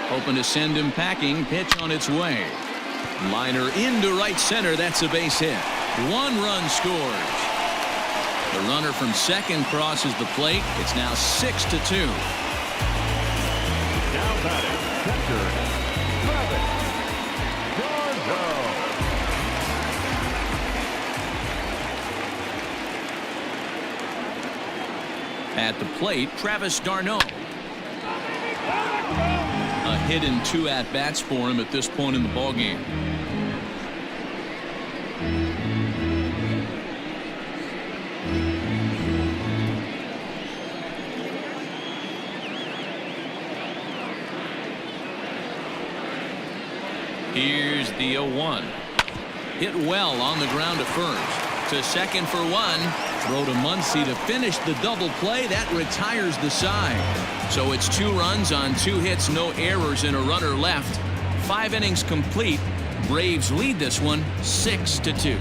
Hoping to send him packing. Pitch on its way. Liner into right center. That's a base hit. 1 run scores. The runner from second crosses the plate. It's now 6-2. At the plate, Travis d'Arnaud. A hit and 2 at-bats for him at this point in the ballgame. Here's the 0-1. Hit well on the ground to first. To second for 1. Throw to Muncy to finish the double play. That retires the side. So it's 2 runs on 2 hits, no errors, and a runner left. 5 innings complete. Braves lead this one 6-2.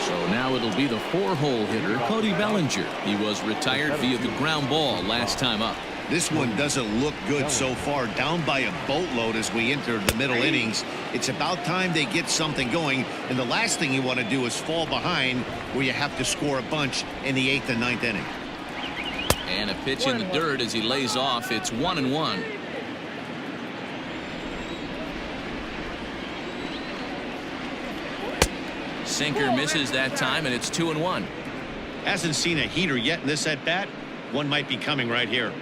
So now it'll be the 4-hole hitter, Cody Bellinger. He was retired via the ground ball last time up. This one doesn't look good so far. Down by a boatload as we enter the middle innings. It's about time they get something going, and the last thing you want to do is fall behind where you have to score a bunch in the 8th and 9th inning. And a pitch in the dirt as he lays off. It's 1-1. Sinker misses that time, and it's 2-1. Hasn't seen a heater yet in this at bat. One might be coming right here.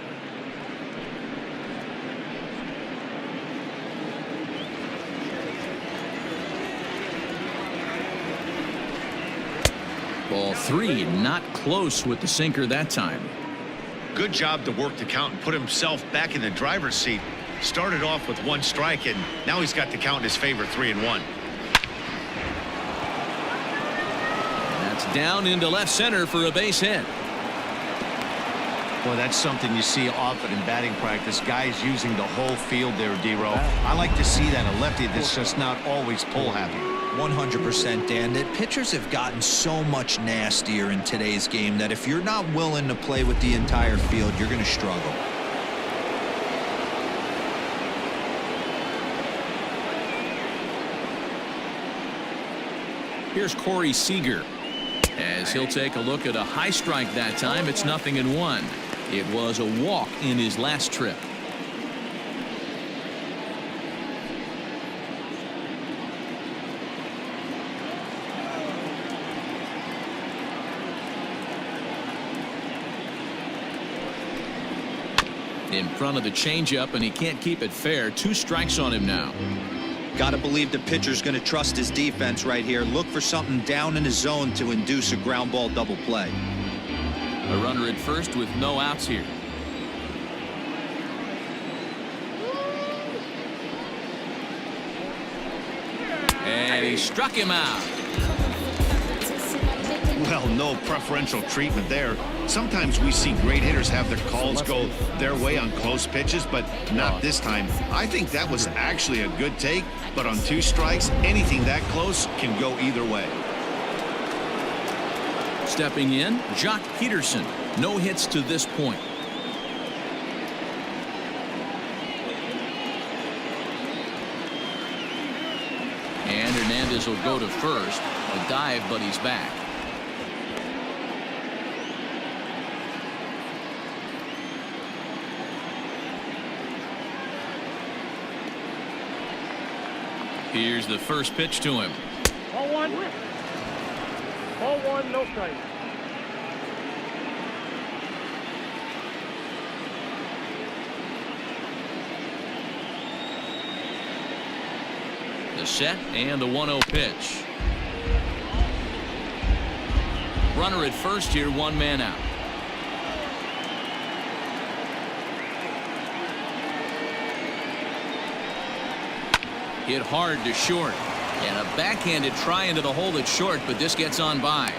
Ball 3, not close with the sinker that time. Good job to work the count and put himself back in the driver's seat. Started off with 1 strike, and now he's got the count in his favor, 3-1. That's down into left center for a base hit. Well, that's something you see often in batting practice. Guys using the whole field there, D-Row. I like to see that. A lefty that's just not always pull happy. 100%, Dan. That pitchers have gotten so much nastier in today's game that if you're not willing to play with the entire field, you're going to struggle. Here's Corey Seager as he'll take a look at a high strike that time. It's 0-1. It was a walk in his last trip. In front of the changeup, and he can't keep it fair. 2 strikes on him now. Got to believe the pitcher's going to trust his defense right here. Look for something down in his zone to induce a ground ball double play. A runner at first with no outs here. And he struck him out. Well, no preferential treatment there. Sometimes we see great hitters have their calls go their way on close pitches, but not this time. I think that was actually a good take, but on 2 strikes, anything that close can go either way. Stepping in, Jock Peterson. No hits to this point. And Hernandez will go to first. A dive, but he's back. Here's the first pitch to him. Ball 1. Ball 1, no strike. The set and the 1-0 pitch. Runner at first here, 1 man out. Hit hard to short, and a backhanded try into the hole at short, but this gets on by.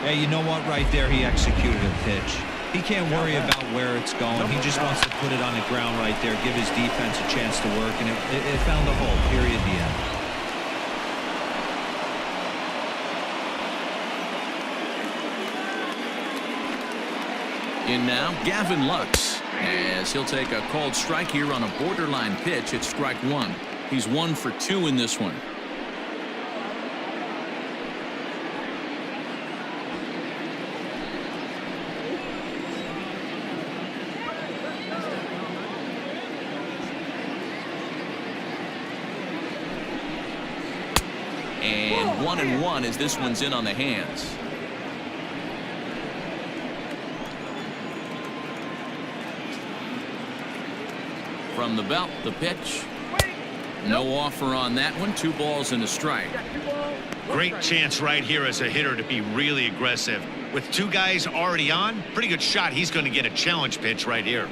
Hey, you know what? Right there, he executed a pitch. He can't worry about where it's going. He just wants to put it on the ground right there, give his defense a chance to work, and it found the hole. Period. The end. In now, Gavin Lux, as he'll take a called strike here on a borderline pitch at strike 1. He's 1 for 2 in this one. And 1-1 as this one's in on the hands. From the belt, the pitch. No offer on that one. 2 balls and a strike. Great chance right here as a hitter to be really aggressive. With 2 guys already on, pretty good shot. He's going to get a challenge pitch right here.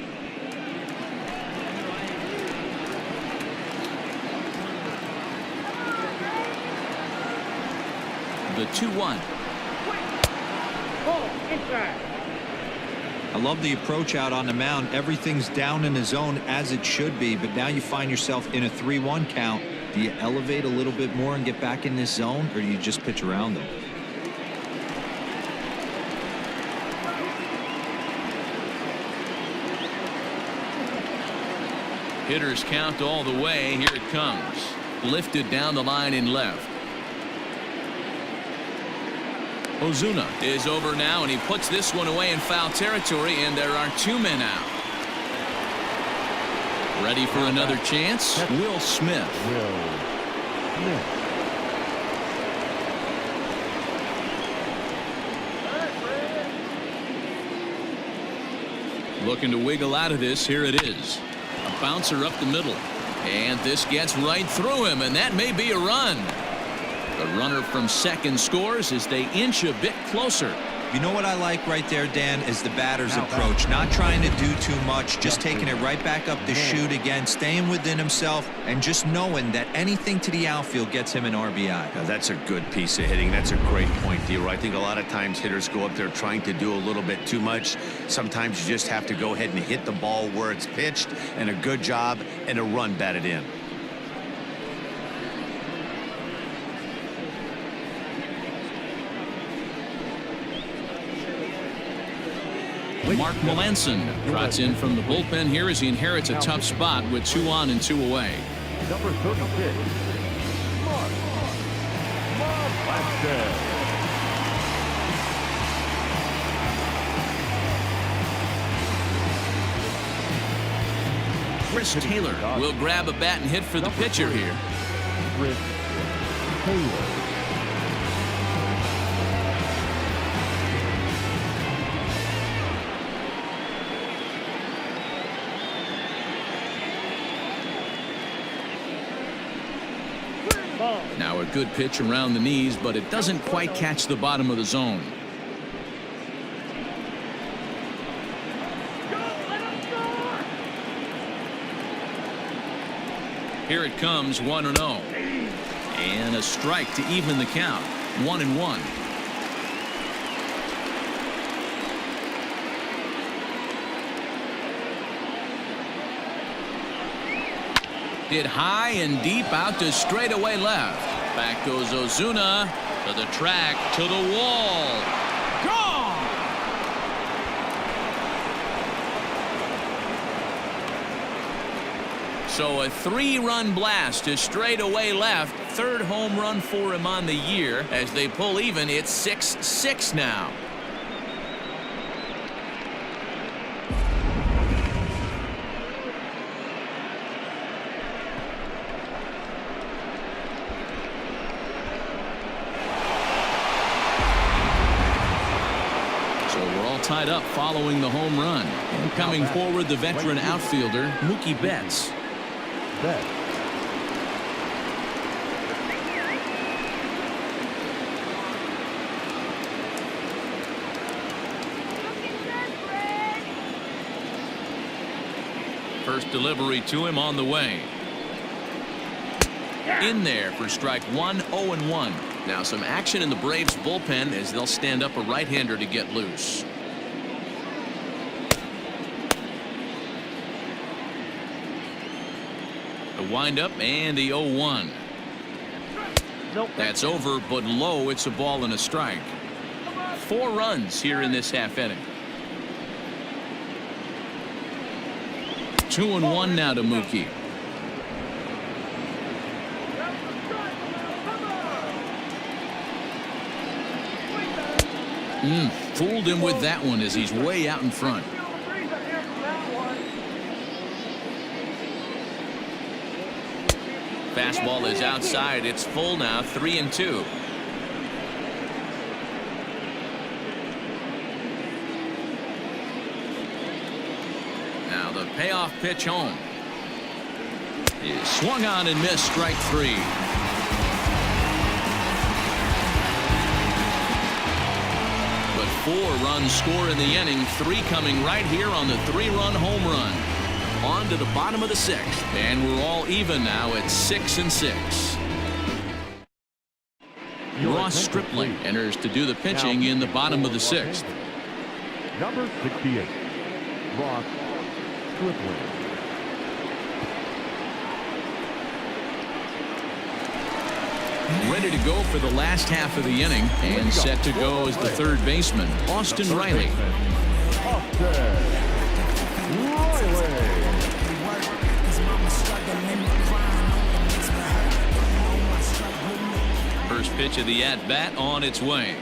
The 2-1. I love the approach out on the mound. Everything's down in the zone as it should be, but now you find yourself in a 3-1 count. Do you elevate a little bit more and get back in this zone, or do you just pitch around them? Hitters count all the way. Here it comes. Lifted down the line in left. Ozuna is over now, and he puts this one away in foul territory, and there are 2 men out. Ready for another chance? Will Smith. Looking to wiggle out of this. Here it is. A bouncer up the middle. And this gets right through him, and that may be a run. The runner from second scores as they inch a bit closer. You know what I like right there, Dan, is the batter's approach. Not trying to do too much, just taking it right back up the chute again, staying within himself, and just knowing that anything to the outfield gets him an RBI. Now, that's a good piece of hitting. That's a great point, Dero. I think a lot of times hitters go up there trying to do a little bit too much. Sometimes you just have to go ahead and hit the ball where it's pitched, and a good job and a run batted in. Mark Melanson trots in from the bullpen here as he inherits a tough spot with 2 on and 2 away. Number 36, Mark Melanson. Chris Taylor will grab a bat and hit for the pitcher here. Chris Taylor. Now a good pitch around the knees, but it doesn't quite catch the bottom of the zone. Here it comes, 1-0. And a strike to even the count. 1-1. Hit high and deep out to straightaway left. Back goes Ozuna to the track, to the wall. Gone! So a 3-run blast to straightaway left. 3rd home run for him on the year. As they pull even, it's 6-6 now. Tied up following the home run. And coming forward, the veteran outfielder, Mookie Betts. First delivery to him on the way. In there for strike 1, 0-1. Now some action in the Braves bullpen as they'll stand up a right-hander to get loose. Wind up and the 0-1. That's over, but low. It's a ball and a strike. 4 runs here in this half inning. 2-1 now to Mookie. Fooled him with that one as he's way out in front. Fastball is outside. It's full now, 3-2. Now the payoff pitch home is swung on and missed. Strike 3. But 4 runs score in the inning, 3 coming right here on the 3-run home run. On to the bottom of the 6th, and we're all even now at 6-6. Ross Stripling enters to do the pitching in the bottom of the 6th. Number 68, Ross Stripling. Ready to go for the last half of the inning, and set to go as the third baseman, Austin Riley. First pitch of the at-bat on its way.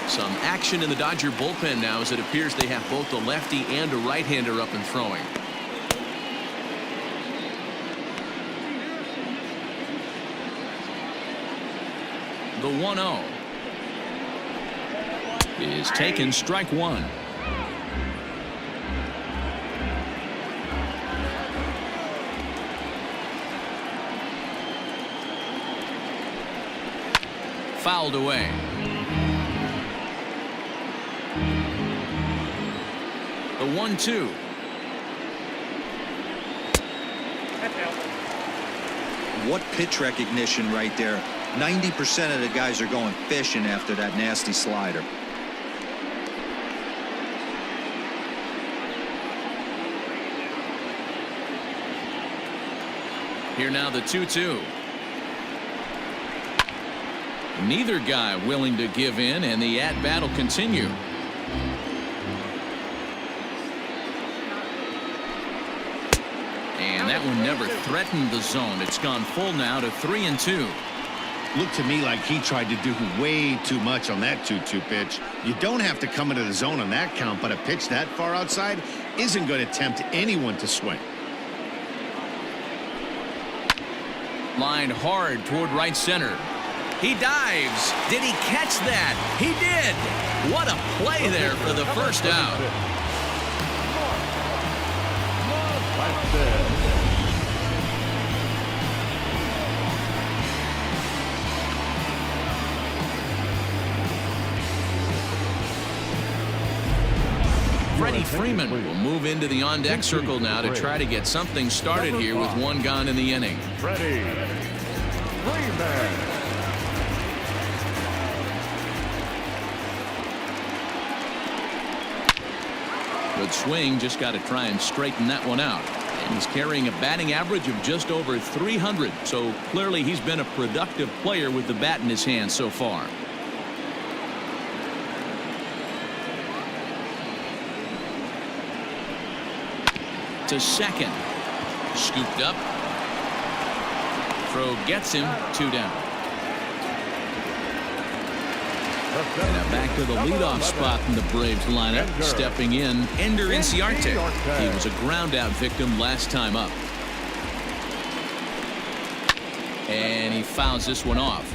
Some action in the Dodger bullpen now, as it appears they have both a lefty and a right-hander up and throwing. The 1-0 is taken, strike 1. Fouled away. The 1-2. What pitch recognition right there. 90% of the guys are going fishing after that nasty slider. Here now the 2-2. Neither guy willing to give in, and the at-bat will continue. And that one never threatened the zone. It's gone full now to 3-2. Looked to me like he tried to do way too much on that 2-2 pitch. You don't have to come into the zone on that count, but a pitch that far outside isn't going to tempt anyone to swing. Lined hard toward right center. He dives. Did he catch that? He did. What a play there for the first out. Freddie Freeman will move into the on-deck circle now to try to get something started here with 1 gone in the inning. Freddie Freeman. Good swing, just got to try and straighten that one out. And he's carrying a batting average of just over 300, so clearly he's been a productive player with the bat in his hand so far. To second. Scooped up. Throw gets him, 2 down. And now back to the leadoff spot in the Braves lineup. Stepping in, Ender Inciarte. He was a ground out victim last time up. And he fouls this one off.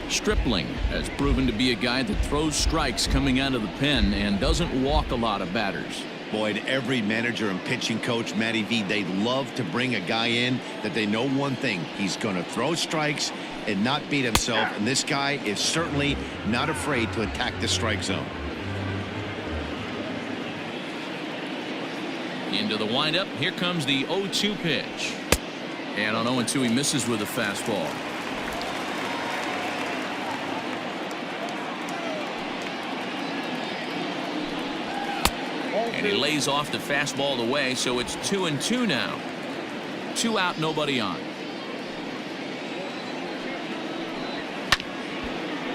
Stripling has proven to be a guy that throws strikes coming out of the pen and doesn't walk a lot of batters. Boyd, every manager and pitching coach, Matty V, they love to bring a guy in that they know one thing. He's going to throw strikes and not beat himself. And this guy is certainly not afraid to attack the strike zone. Into the windup. Here comes the 0-2 pitch. And on 0-2, he misses with a fastball. And he lays off the fastball away, so it's 2-2 now. 2 out, nobody on.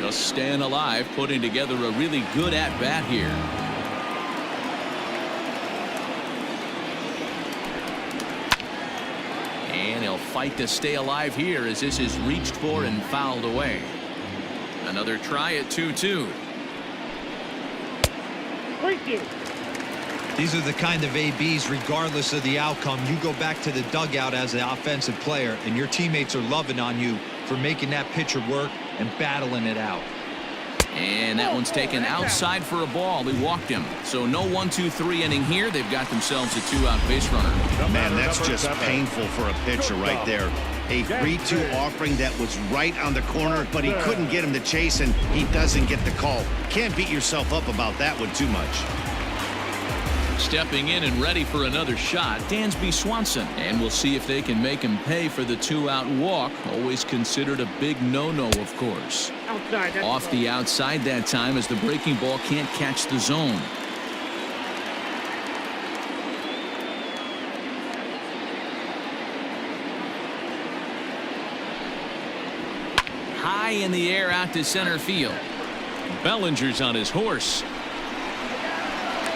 Just staying alive, putting together a really good at-bat here. And he'll fight to stay alive here as this is reached for and fouled away. Another try at 2-2. These are the kind of ABs, regardless of the outcome. You go back to the dugout as an offensive player, and your teammates are loving on you for making that pitcher work and battling it out. And that one's taken outside for a ball. He walked him. So no 1-2-3 inning here. They've got themselves a 2-out base runner. Man, that's just painful for a pitcher right there. A 3-2 offering that was right on the corner, but he couldn't get him to chase, and he doesn't get the call. Can't beat yourself up about that one too much. Stepping in and ready for another shot, Dansby Swanson. And we'll see if they can make him pay for the 2-out walk. Always considered a big no-no, of course. Off the outside that time as the breaking ball can't catch the zone. High in the air out to center field. Bellinger's on his horse.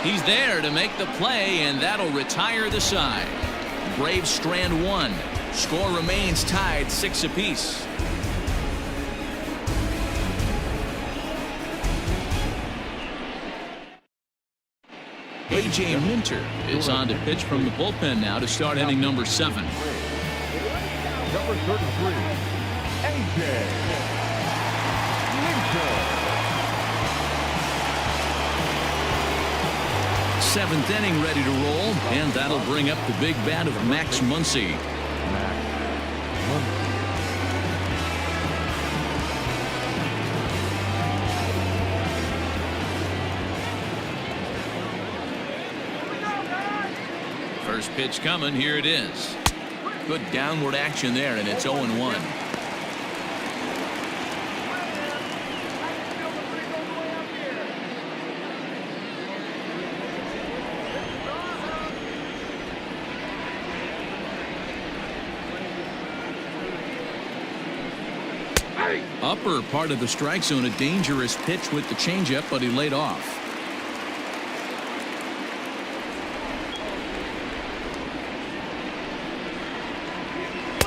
He's there to make the play, and that'll retire the side. Braves strand one. Score remains tied 6 apiece. A.J. Minter is on to pitch from the bullpen now to start inning number 7. Number 33, A.J. Minter. 7th inning ready to roll, and that'll bring up the big bat of Max Muncy. First pitch coming. Here it is. Good downward action there, and it's 0-1. Upper part of the strike zone, a dangerous pitch with the changeup, but he laid off.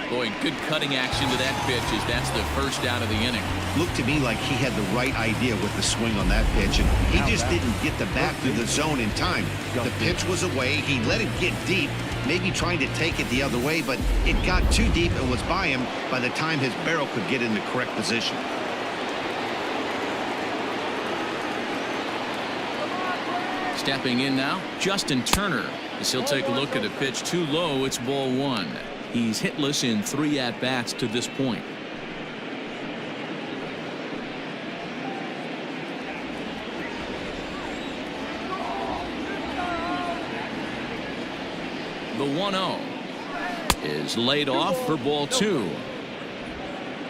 Boy, good cutting action to that pitch as that's the first out of the inning. Looked to me like he had the right idea with the swing on that pitch, and he just didn't get the bat through the zone in time. The pitch was away. He let it get deep, maybe trying to take it the other way, but it got too deep and was by him by the time his barrel could get in the correct position. Stepping in now, Justin Turner, as he'll take a look at a pitch too low. It's ball 1. He's hitless in 3 at-bats to this point. The 1-0 is laid off for ball 2.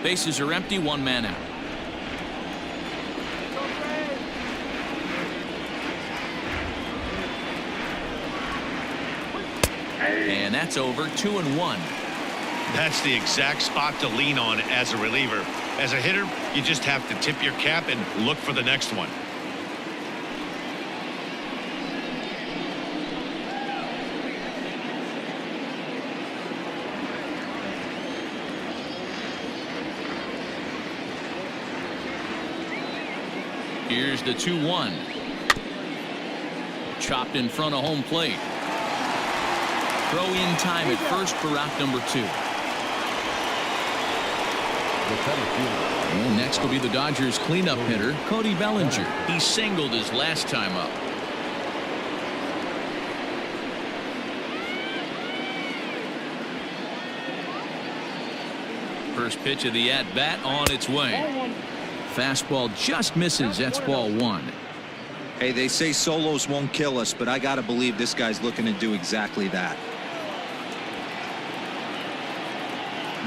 Bases are empty, 1 man out. And that's over. 2-1. That's the exact spot to lean on as a reliever. As a hitter, you just have to tip your cap and look for the next one. Here's the 2-1. Chopped in front of home plate. Throw in time at first for out number 2. And next will be the Dodgers cleanup hitter, Cody Bellinger. He singled his last time up. First pitch of the at-bat on its way. Fastball just misses. That's ball 1. Hey, they say solos won't kill us, but I got to believe this guy's looking to do exactly that.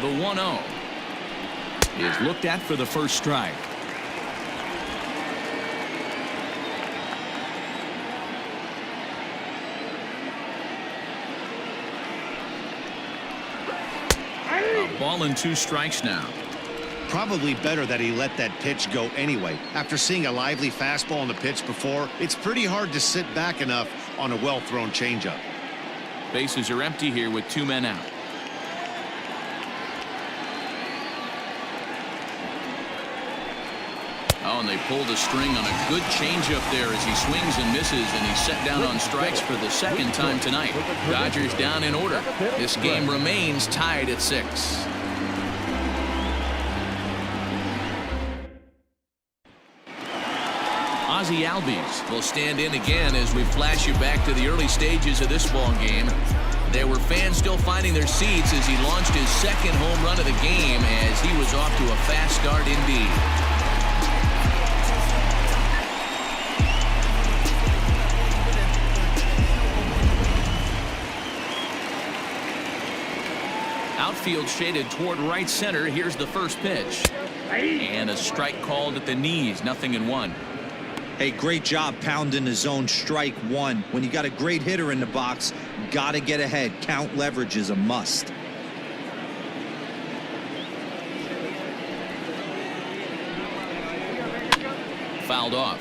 The 1-0 is looked at for the first strike. A ball and 2 strikes now. Probably better that he let that pitch go anyway. After seeing a lively fastball on the pitch before, it's pretty hard to sit back enough on a well-thrown changeup. Bases are empty here with 2 men out. Oh, and they pulled a string on a good changeup there as he swings and misses, and he's set down on strikes for the second time tonight. Dodgers down in order. This game remains tied at 6. Ozzie Albies will stand in again as we flash you back to the early stages of this ball game. There were fans still finding their seats as he launched his second home run of the game as he was off to a fast start indeed. Outfield shaded toward right center. Here's the first pitch. And a strike called at the knees. 0-1. Hey, great job pounding the zone. Strike one. When you got a great hitter in the box, got to get ahead. Count leverage is a must. Fouled off.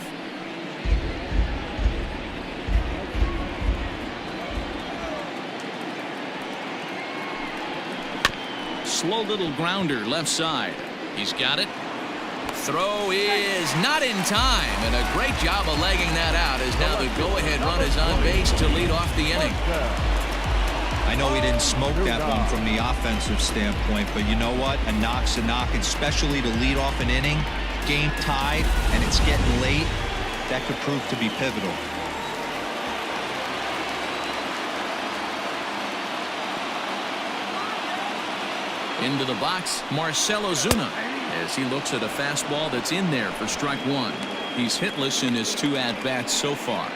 Slow little grounder left side. He's got it. Throw is not in time, and a great job of legging that out as now the go-ahead run is on base to lead off the inning. I know he didn't smoke that one from the offensive standpoint, but you know what? A knock's a knock, especially to lead off an inning, game tied, and it's getting late. That could prove to be pivotal. Into the box, Marcell Ozuna, as he looks at a fastball that's in there for strike one. He's hitless in his 2 at-bats so far.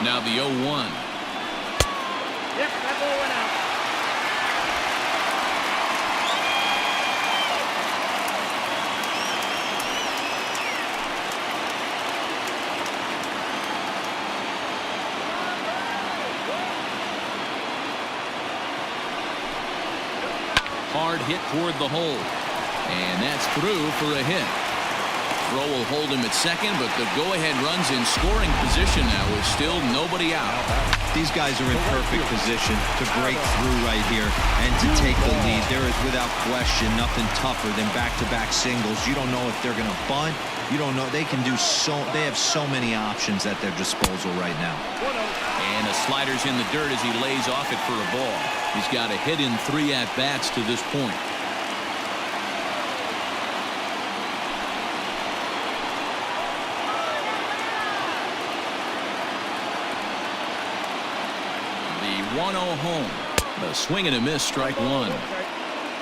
Now the 0-1. Yep, that ball went out. Hard hit toward the hole, and that's through for a hit. Throw will hold him at second, but the go-ahead runs in scoring position now with still nobody out. These guys are in perfect position to break through right here and to take the lead. There is without question nothing tougher than back-to-back singles. You don't know if they're going to bunt. You don't know. They can do so. They have so many options at their disposal right now. And a slider's in the dirt as he lays off it for a ball. He's got a hit in 3 at-bats to this point. The 1-0 home. A swing and a miss, strike one.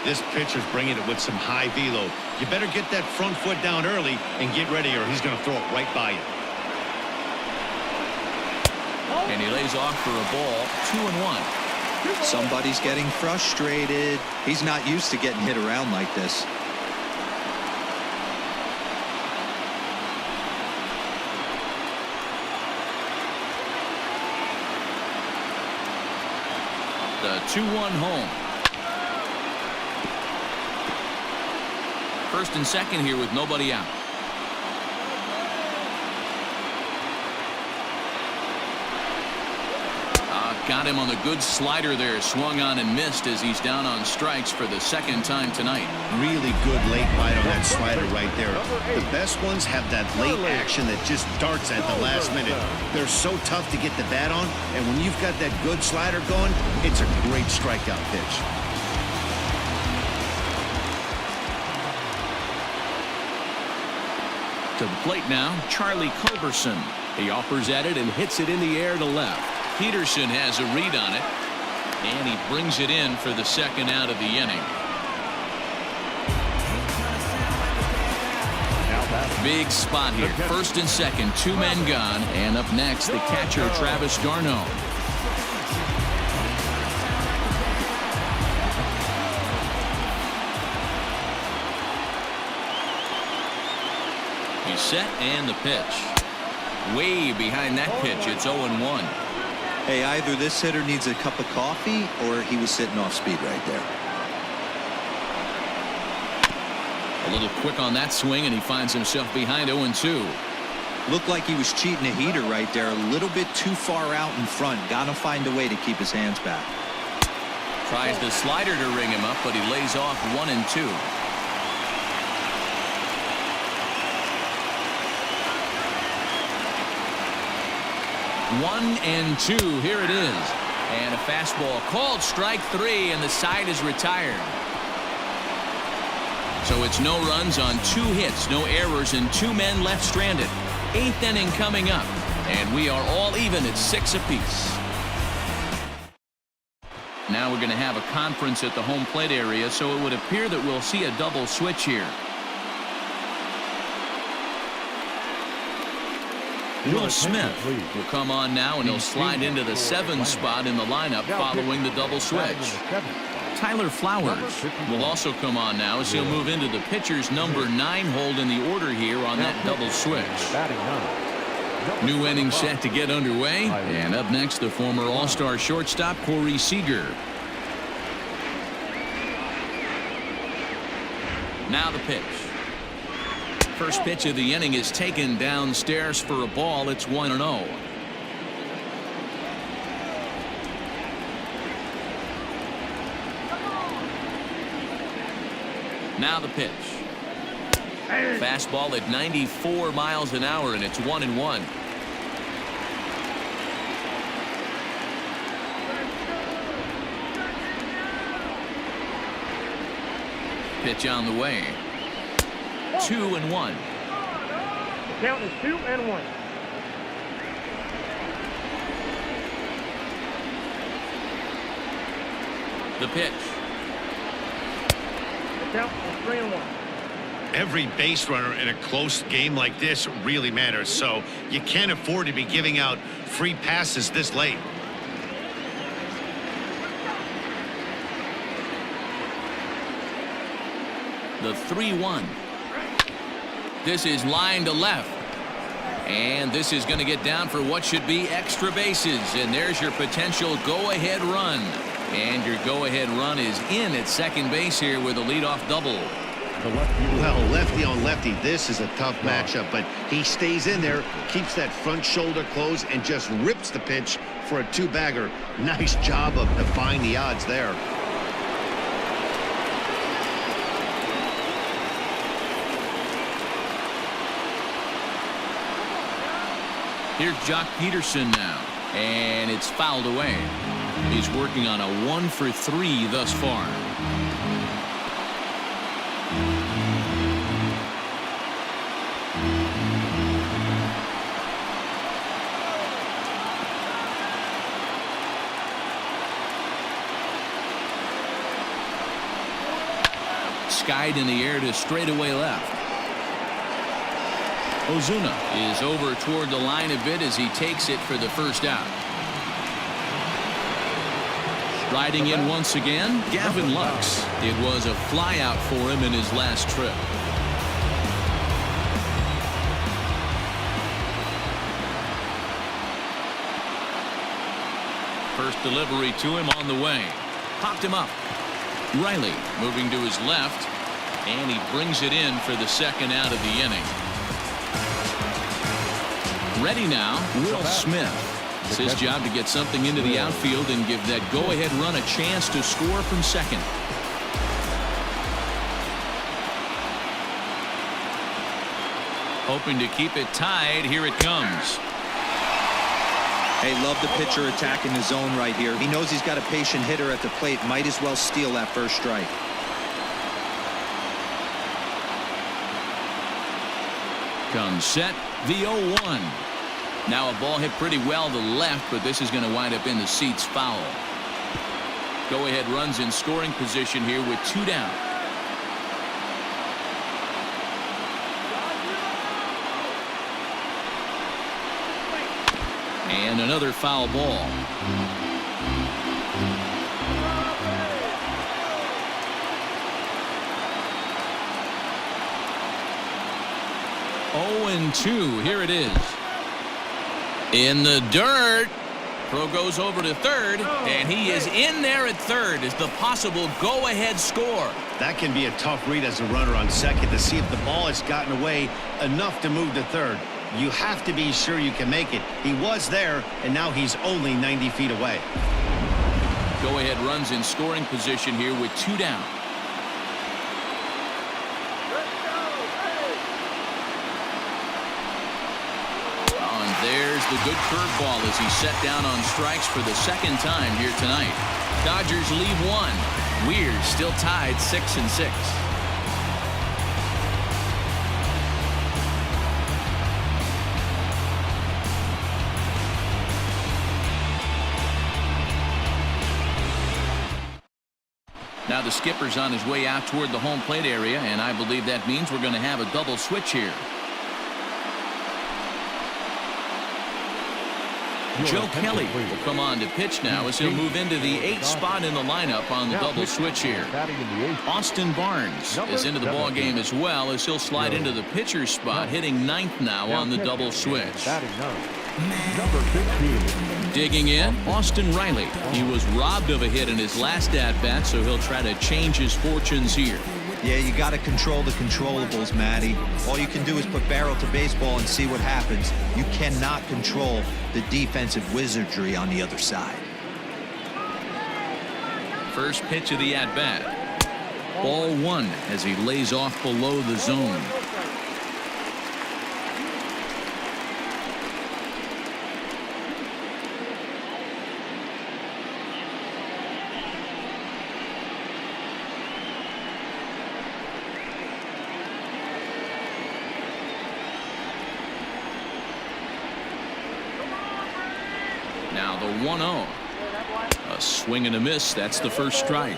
This pitcher's bringing it with some high velo. You better get that front foot down early and get ready, or he's going to throw it right by you. And he lays off for a ball. 2-1. Somebody's getting frustrated. He's not used to getting hit around like this. The 2-1 home. First and second here with nobody out. Got him on the good slider there. Swung on and missed as he's down on strikes for the second time tonight. Really good late bite on that slider right there. The best ones have that late action that just darts at the last minute. They're so tough to get the bat on, and when you've got that good slider going, it's a great strikeout pitch. To the plate now, Charlie Culberson. He offers at it and hits it in the air to left. Peterson has a read on it, and he brings it in for the second out of the inning. Big spot here. First and second, 2 men gone, and up next, the catcher, Travis d'Arnaud. He's set, and the pitch. Way behind that pitch, it's 0-1. Hey, either this hitter needs a cup of coffee or he was sitting off speed right there. A little quick on that swing, and he finds himself behind 0-2. Looked like he was cheating a heater right there. A little bit too far out in front. Got to find a way to keep his hands back. Tries the slider to ring him up, but he lays off 1-2. 1-2. Here it is. And a fastball called strike 3, and the side is retired. So it's no runs on 2 hits, no errors, and 2 men left stranded. 8th inning coming up, and we are all even at 6 apiece. Now we're going to have a conference at the home plate area, so it would appear that we'll see a double switch here. Will Smith will come on now, and he'll slide into the 7th spot in the lineup following the double switch. Tyler Flowers will also come on now as he'll move into the pitcher's number 9 hold in the order here on that double switch. New inning set to get underway, and up next the former All-Star shortstop Corey Seager. Now the pitch. First pitch of the inning is taken downstairs for a ball. It's 1-0. Now the pitch. Fastball at 94 miles an hour, and it's 1-1. Pitch on the way. 2-1. Count is 2-1. The pitch. Count is 3-1. Every base runner in a close game like this really matters, so you can't afford to be giving out free passes this late. The 3-1. This is line to left. And this is going to get down for what should be extra bases. And there's your potential go-ahead run. And your go-ahead run is in at second base here with a leadoff double. Well, lefty on lefty, this is a tough matchup, but he stays in there, keeps that front shoulder closed, and just rips the pitch for a 2-bagger. Nice job of defying the odds there. Here's Jock Peterson now, and it's fouled away. He's working on a 1 for 3 thus far. Skied in the air to straightaway left. Ozuna is over toward the line a bit as he takes it for the first out. Riding in once again, Gavin Lux. It was a fly out for him in his last trip. First delivery to him on the way. Popped him up. Riley moving to his left, and he brings it in for the second out of the inning. Ready now, Will Smith. It's his job to get something into the outfield and give that go-ahead run a chance to score from second. Hoping to keep it tied. Here it comes. Hey, love the pitcher attacking the zone right here. He knows he's got a patient hitter at the plate. Might as well steal that first strike. Comes set, the 0-1. Now a ball hit pretty well to left, but this is going to wind up in the seats foul. Go-ahead runs in scoring position here with 2 down. And another foul ball. Oh, and 2. Here it is. In the dirt. Pro goes over to third, and he is in there at third as the possible go-ahead score. That can be a tough read as a runner on second to see if the ball has gotten away enough to move to third. You have to be sure you can make it. He was there, and now he's only 90 feet away. Go-ahead runs in scoring position here with 2 down. And there's the good curveball as he's set down on strikes for the second time here tonight. Dodgers leave 1. Weird still tied 6-6. Now the skipper's on his way out toward the home plate area, and I believe that means we're going to have a double switch here. Joe Kelly will come on to pitch now as he'll move into the 8th spot in the lineup on the double switch here. Austin Barnes is into the ball game as well as he'll slide into the pitcher's spot, hitting 9th now on the double switch. Digging in, Austin Riley. He was robbed of a hit in his last at-bat, so he'll try to change his fortunes here. Yeah, you got to control the controllables, Matty. All you can do is put barrel to baseball and see what happens. You cannot control the defensive wizardry on the other side. First pitch of the at-bat. Ball 1 as he lays off below the zone. Now the 1-0. A swing and a miss. That's the first strike.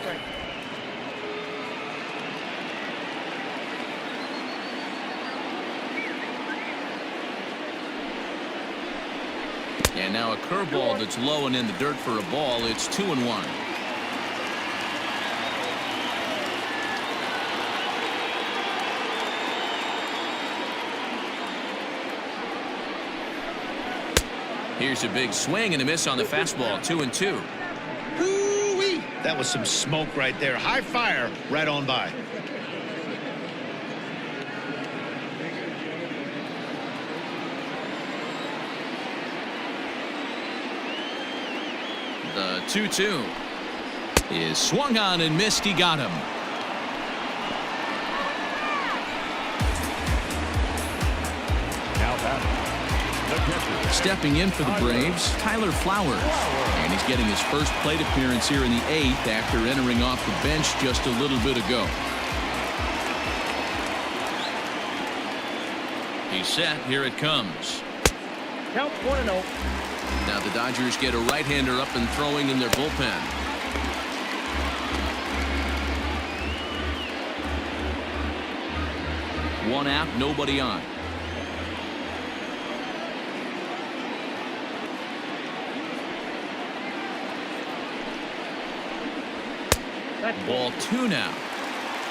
And now a curveball that's low and in the dirt for a ball. It's 2-1. Here's a big swing and a miss on the fastball. 2-2. Woo-wee. That was some smoke right there. High fire right on by. The 2-2 is swung on and missed. He got him. Stepping in for the Braves, Tyler Flowers. And he's getting his first plate appearance here in the 8th after entering off the bench just a little bit ago. He's set. Here it comes. Count 1-0. Now the Dodgers get a right-hander up and throwing in their bullpen. One out, nobody on. Ball 2 now.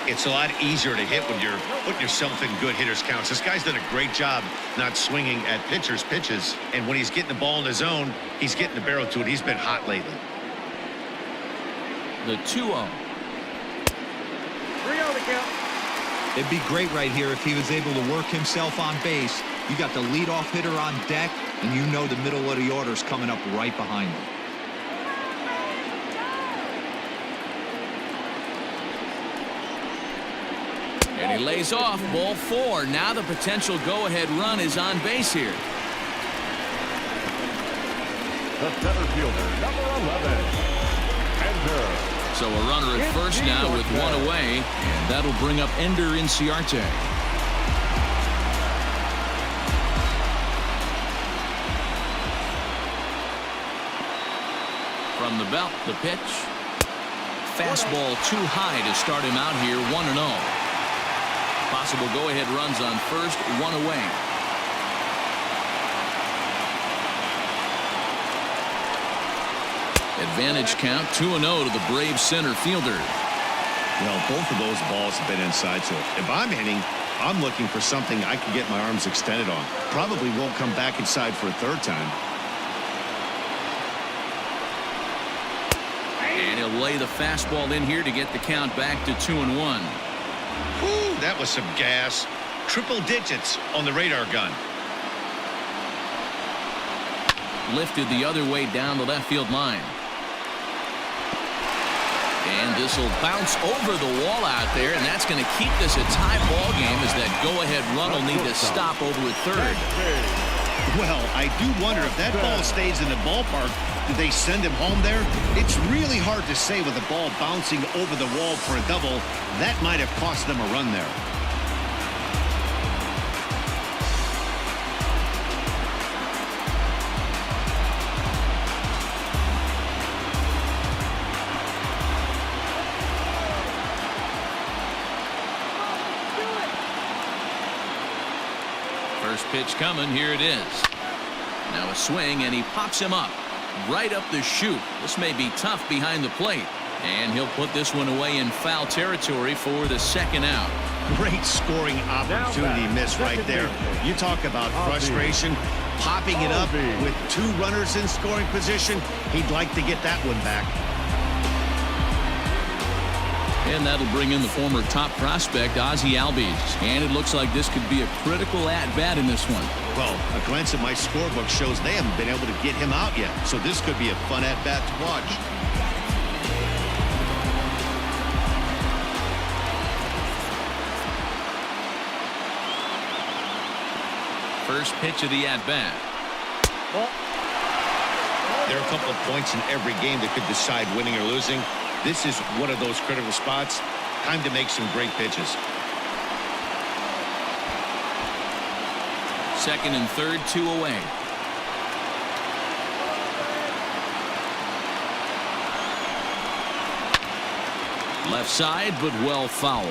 It's a lot easier to hit when you're putting yourself in good hitters counts. This guy's done a great job not swinging at pitchers' pitches. And when he's getting the ball in the zone, he's getting the barrel to it. He's been hot lately. The 2-0. 3-0 to count. It'd be great right here if he was able to work himself on base. You got the leadoff hitter on deck, and you know the middle of the order's coming up right behind him. And he lays off. Ball 4. Now the potential go-ahead run is on base here. The center fielder, number 11, Ender. So a runner at first now with 1 away, and that'll bring up Ender Inciarte. From the belt, the pitch. Fastball too high to start him out here. 1-0. Possible go-ahead runs on first, 1 away. Advantage count, 2-0 to the Braves center fielder. Well, both of those balls have been inside, so if I'm hitting, I'm looking for something I can get my arms extended on. Probably won't come back inside for a third time. And he'll lay the fastball in here to get the count back to 2-1. Whew, that was some gas. Triple digits on the radar gun. lifted the other way down the left field line. And this will bounce over the wall out there, and that's going to keep this a tie ball game as that go-ahead run will need to stop over at third. Well, I do wonder if that ball stays in the ballpark, do they send him home there? It's really hard to say with the ball bouncing over the wall for a double. That might have cost them a run there. First pitch coming. Here it is. Now a swing, and he pops him up right up the chute. This may be tough behind the plate, and he'll put this one away in foul territory for the second out. Great scoring opportunity miss right there. You talk about frustration, popping it up with 2 runners in scoring position. He'd like to get that one back. And that'll bring in the former top prospect, Albies. And it looks like this could be a critical at-bat in this one. Well, a glance at my scorebook shows they haven't been able to get him out yet. So this could be a fun at-bat to watch. First pitch of the at-bat. There are a couple of points in every game that could decide winning or losing. This is one of those critical spots. Time to make some great pitches. Second and third, 2 away. Left side, but well fouled.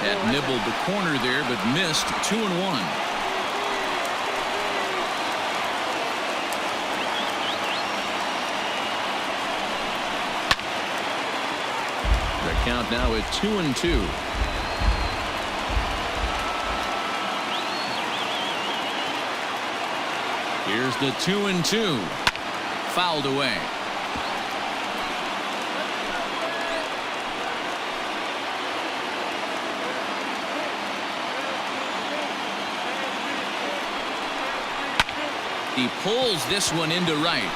That nibbled the corner there, but missed. 2-1. The count now at 2-2. Here's the 2-2. Fouled away. He pulls this one into right.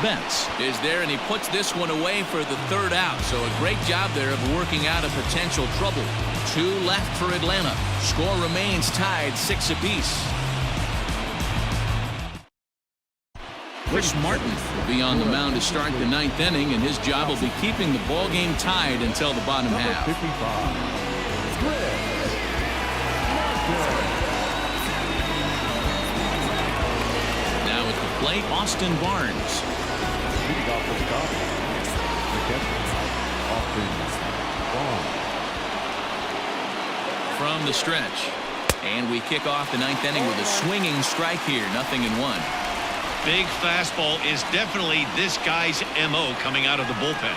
Betts is there, and he puts this one away for the third out. So a great job there of working out a potential trouble. 2 left for Atlanta. Score remains tied 6 apiece. Chris Martin will be on the mound to start the 9th inning, and his job will be keeping the ball game tied until the bottom half. Now at the plate, Austin Barnes. From the stretch, and we kick off the 9th inning with a swinging strike here. 0-1. Big fastball is definitely this guy's MO coming out of the bullpen.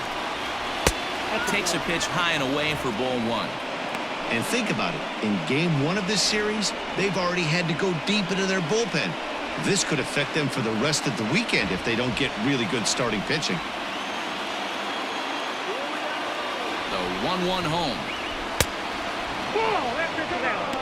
Takes a pitch high and away for ball 1. And think about it. In game 1 of this series, they've already had to go deep into their bullpen. This could affect them for the rest of the weekend if they don't get really good starting pitching. The 1-1 home. Ball after down.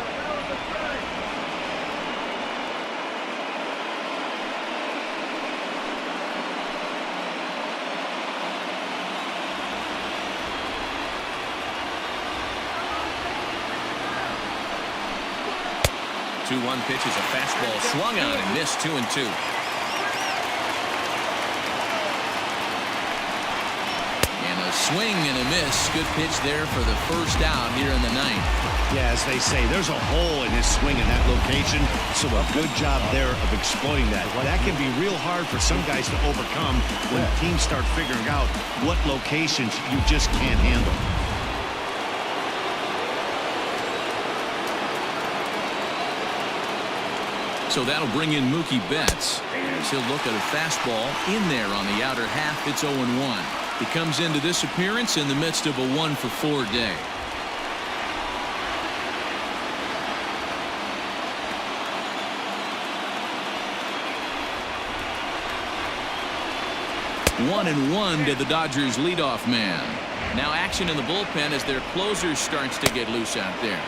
2-1 pitch is a fastball swung on and missed. 2-2. And a swing and a miss. Good pitch there for the first out here in the 9th. Yeah, as they say, there's a hole in his swing in that location, so a good job there of exploiting that. That can be real hard for some guys to overcome when teams start figuring out what locations you just can't handle. So that'll bring in Mookie Betts. As he'll look at a fastball in there on the outer half. It's 0-1. He comes into this appearance in the midst of a 1-for-4 day. One and one to the Dodgers leadoff man. Now action in the bullpen as their closer starts to get loose out there.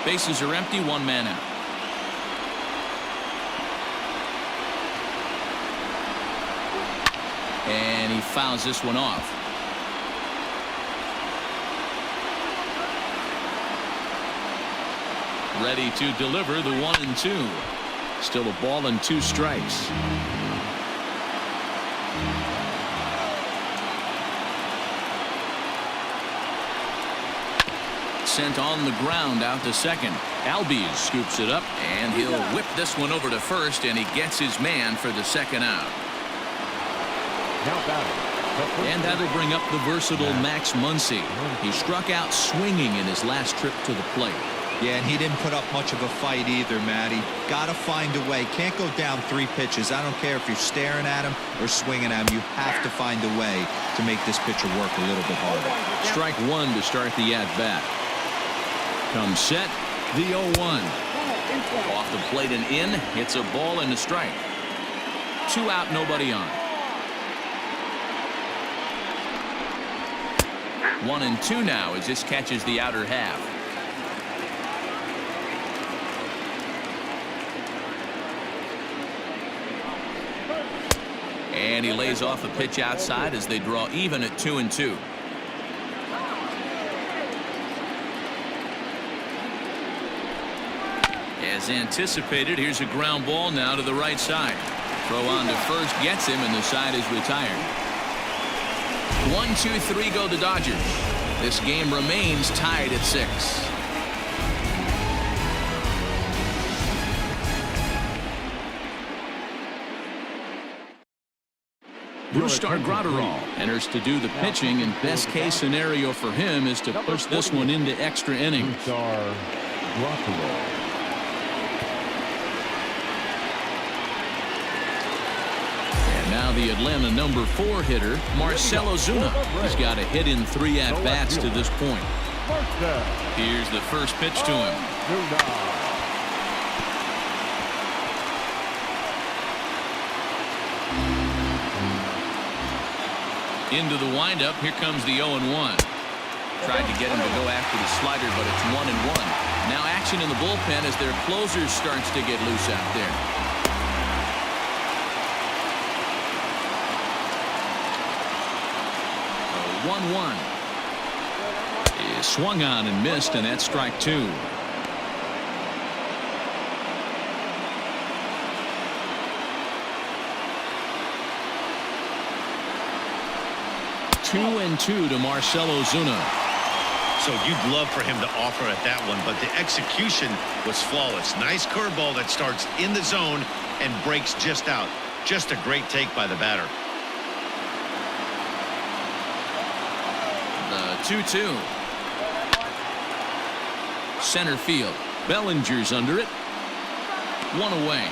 Bases are empty, one man out. And he fouls this one off. Ready to deliver the 1-2. Still a ball and 2 strikes. Sent on the ground out to second. Albies scoops it up, and he'll whip this one over to first, and he gets his man for the second out. And that'll bring up the versatile Max Muncy. He struck out swinging in his last trip to the plate. Yeah, and he didn't put up much of a fight either, Matty. Got to find a way. Can't go down 3 pitches. I don't care if you're staring at him or swinging at him. You have to find a way to make this pitcher work a little bit harder. Strike 1 to start the at-bat. Comes set, the 0-1. Off the plate and in. Hits a ball and a strike. 2 out, nobody on. 1-2 now as this catches the outer half. And he lays off a pitch outside as they draw even at 2-2. As anticipated, here's a ground ball now to the right side. Throw on to first gets him, and the side is retired. 1-2-3 go the Dodgers. This game remains tied at 6. Brustar Graterol enters to do the pitching, and best case scenario for him is to push this one into extra innings. Now the Atlanta number 4 hitter, Marcell Ozuna. He's got a hit in 3 at-bats to this point. Here's the first pitch to him. Into the windup. Here comes the 0-1. Tried to get him to go after the slider, but it's 1-1. Now action in the bullpen as their closer starts to get loose out there. 1-1. He swung on and missed, and that's strike 2. Two and 2 to Marcell Ozuna. So you'd love for him to offer at that one, but the execution was flawless. Nice curveball that starts in the zone and breaks just out. Just a great take by the batter. 2-2. Center field. Bellinger's under it. 1 away.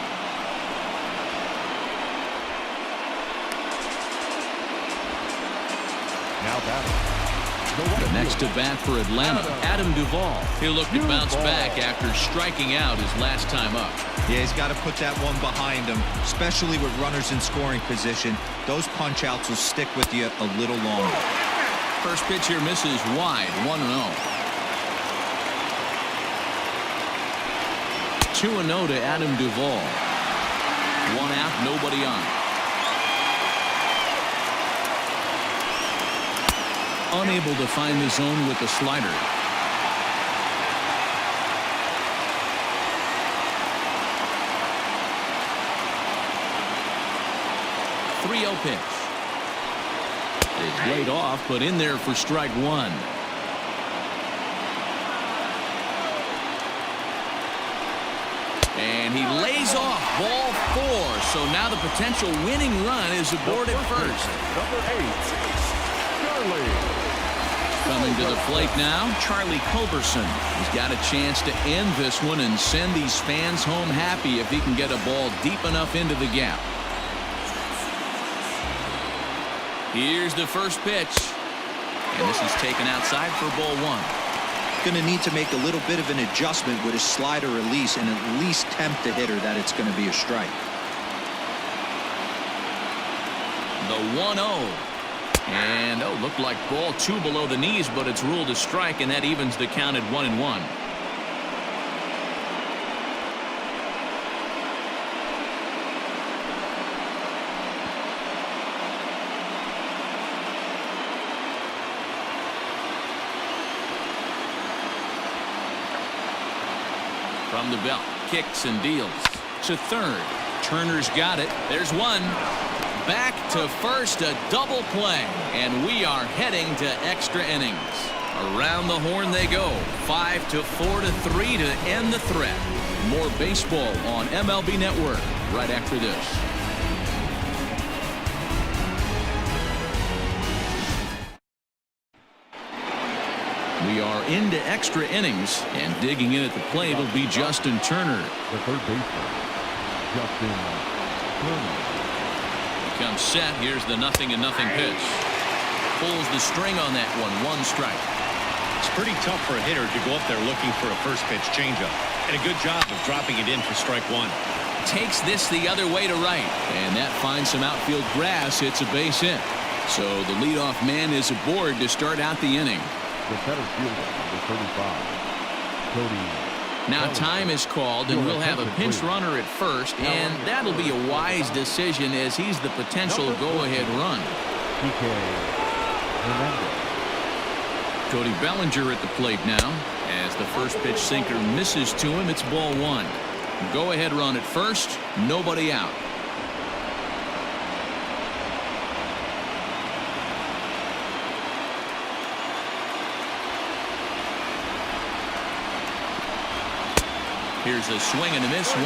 The next to bat for Atlanta, Adam Duvall. He'll look to bounce back after striking out his last time up. Yeah, he's got to put that one behind him, especially with runners in scoring position. Those punch outs will stick with you a little longer. First pitch here misses wide, 1-0. 2-0 to Adam Duvall. 1 out, nobody on. Unable to find the zone with the slider. .3-0 pitch. It's laid off, but in there for strike 1. And he lays off ball 4. So now the potential winning run is aboard at first. Number 8, Charlie. Coming to the plate now, Charlie Culberson. He's got a chance to end this one and send these fans home happy if he can get a ball deep enough into the gap. Here's the first pitch. And this is taken outside for ball 1. Going to need to make a little bit of an adjustment with his slider release and at least tempt the hitter that it's going to be a strike. The 1-0. And, looked like ball 2 below the knees, but it's ruled a strike, and that evens the count at 1-1. From the belt, kicks and deals to third. Turner's got it. There's one. Back to first, a double play, and we are heading to extra innings. Around the horn they go. 5-4-3 to end the threat. More baseball on MLB Network right after this. We are into extra innings, and digging in at the plate will be Justin Turner. The third baseman, Justin Turner. Comes set. Here's the 0-0 pitch. Pulls the string on that one. 1 strike. It's pretty tough for a hitter to go up there looking for a first pitch changeup. And a good job of dropping it in for strike 1. Takes this the other way to right. And that finds some outfield grass. It's a base hit. So the leadoff man is aboard to start out the inning. The center fielder, number 35, Cody. Now time is called, and we'll have a pinch runner at first, and that'll be a wise decision as he's the potential go-ahead run. Hernandez. Cody Bellinger at the plate now. As the first pitch sinker misses to him, it's ball 1. Go-ahead run at first, nobody out. Here's a swing and a miss, 1-1.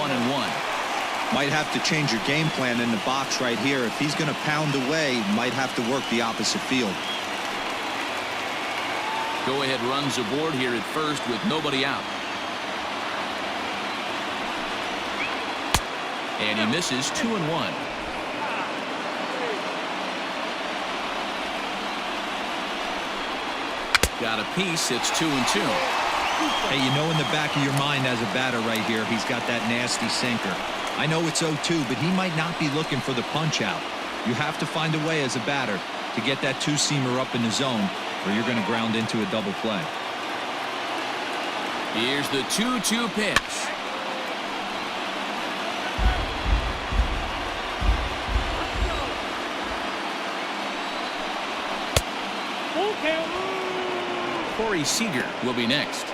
Might have to change your game plan in the box right here. If he's going to pound away, might have to work the opposite field. Go-ahead runs aboard here at first with nobody out. And he misses, 2-1. Got a piece, it's 2-2. Hey, you know in the back of your mind as a batter right here, he's got that nasty sinker. I know it's 0-2, but he might not be looking for the punch out. You have to find a way as a batter to get that 2-seamer up in the zone, or you're going to ground into a double play. Here's the 2-2 pitch. Corey Seager will be next.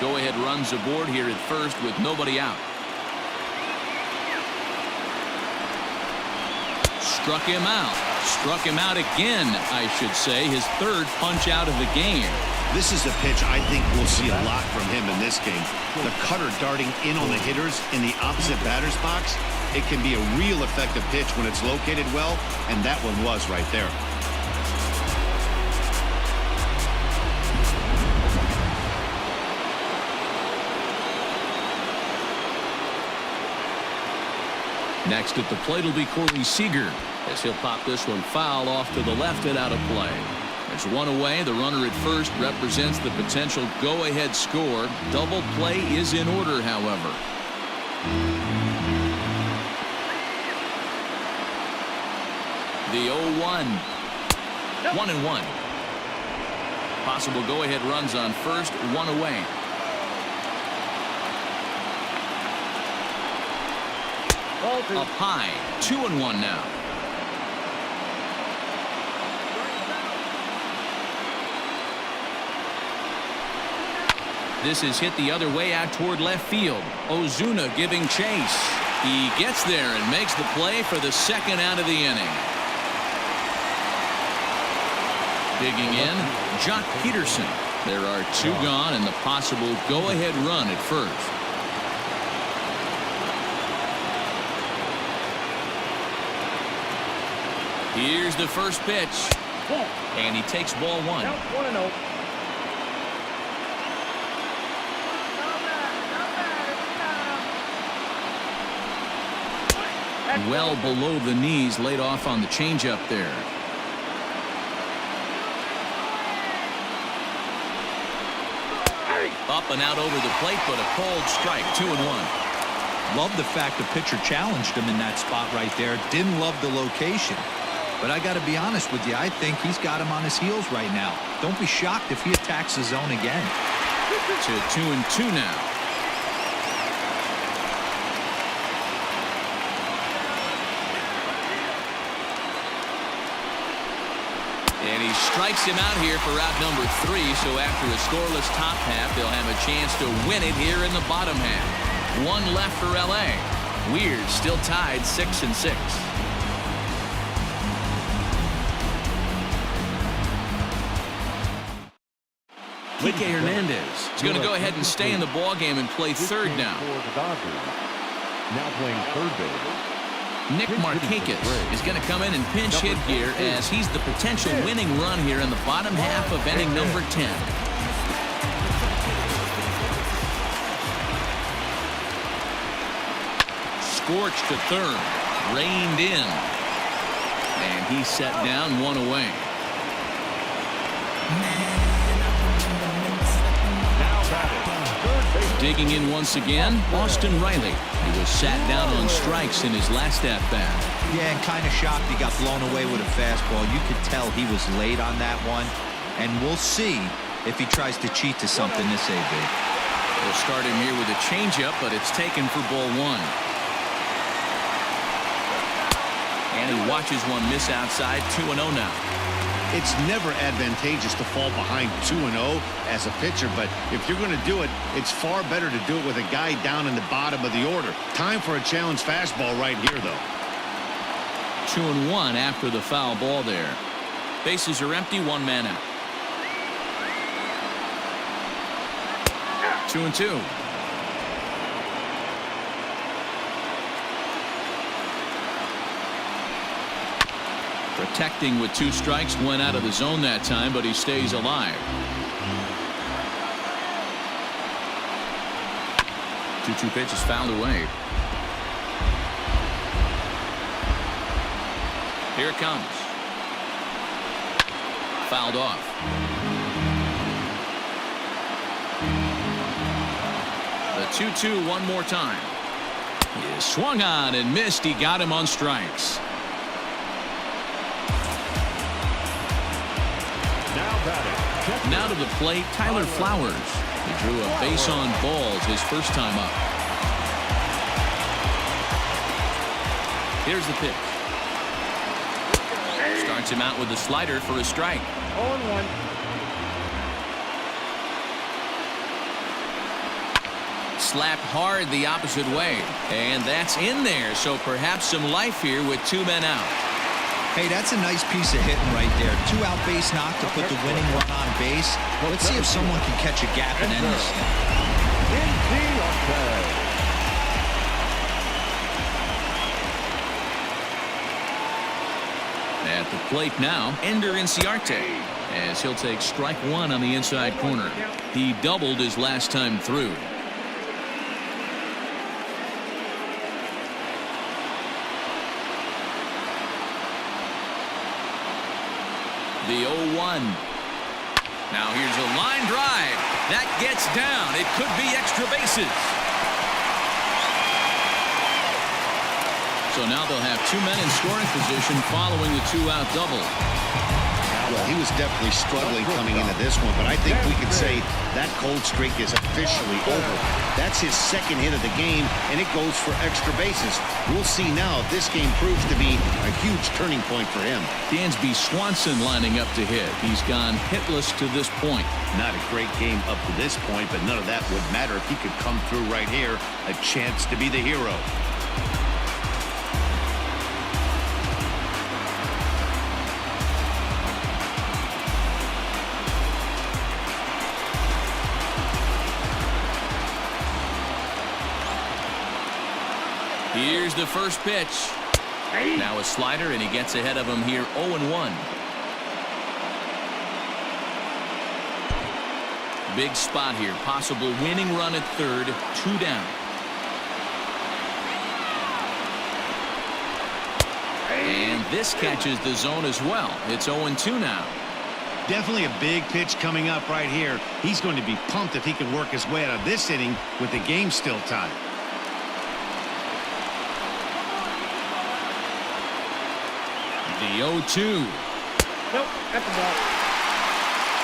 Go-ahead runs aboard here at first with nobody out. Struck him out. Struck him out again, I should say. His third punch out of the game. This is a pitch I think we'll see a lot from him in this game. The cutter darting in on the hitters in the opposite batter's box. It can be a real effective pitch when it's located well, and that one was right there. Next at the plate will be Corey Seager, as he'll pop this one foul off to the left and out of play. There's one away. The runner at first represents the potential go-ahead score. Double play is in order, however. The 0-1. 1-1. Possible go-ahead runs on first, one away. Up high, 2-1 now. This is hit the other way out toward left field. Ozuna giving chase. He gets there and makes the play for the second out of the inning. Digging in, Jock Peterson. There are 2 gone and the possible go-ahead run at first. Here's the first pitch. And he takes ball 1. Well below the knees, laid off on the changeup there. Up and out over the plate, but a cold strike, 2-1. Love the fact the pitcher challenged him in that spot right there. Didn't love the location. But I got to be honest with you, I think he's got him on his heels right now. Don't be shocked if he attacks the zone again. To 2-2 now. And he strikes him out here for out number 3. So after a scoreless top half, they'll have a chance to win it here in the bottom half. One left for L.A. Weird still tied 6-6. Hernandez is going to go ahead and stay in the ball game and play third now. Now playing third base. Nick Markakis is going to come in and pinch hit here as he's the potential winning run here in the bottom half of inning number 10. Scorched to third, reined in, and he set down one away. Digging in once again, Austin Riley. He was sat down on strikes in his last at-bat. Yeah, and kind of shocked he got blown away with a fastball. You could tell he was late on that one. And we'll see if he tries to cheat to something this AB. We'll start him here with a changeup, but it's taken for ball 1. And he watches one miss outside. 2-0 now. It's never advantageous to fall behind 2-0 as a pitcher, but if you're going to do it, it's far better to do it with a guy down in the bottom of the order. Time for a challenge fastball right here, though. 2-1 after the foul ball there. Bases are empty, one man out. 2-2. Protecting with 2 strikes, went out of the zone that time, but he stays alive. 2-2 pitch is fouled away. Here it comes. Fouled off. The 2-2 one more time. He swung on and missed. He got him on strikes. Now to the plate, Tyler Flowers. He drew a base on balls his first time up. Here's the pitch. Starts him out with a slider for a strike. 0-1. Slapped hard the opposite way. And that's in there. So perhaps some life here with 2 men out. Hey, that's a nice piece of hitting right there. 2 out base knock to put the winning run on base. Let's see if someone can catch a gap and end this thing. At the plate now, Ender Inciarte, as he'll take strike 1 on the inside corner. He doubled his last time through. The 0-1. Now here's a line drive. That gets down. It could be extra bases. So now they'll have 2 men in scoring position following the 2-out double. Well, he was definitely struggling coming into this one, but I think we can say that cold streak is officially over. That's his second hit of the game, and it goes for extra bases. We'll see now if this game proves to be a huge turning point for him. Dansby Swanson lining up to hit. He's gone hitless to this point. Not a great game up to this point, but none of that would matter if he could come through right here. A chance to be the hero. Here's the first pitch. Now a slider, and he gets ahead of him here 0-1. Big spot here. Possible winning run at third. 2 down. And this catches the zone as well. It's 0-2 now. Definitely a big pitch coming up right here. He's going to be pumped if he can work his way out of this inning with the game still tied. The 0-2. Nope, that's a ball.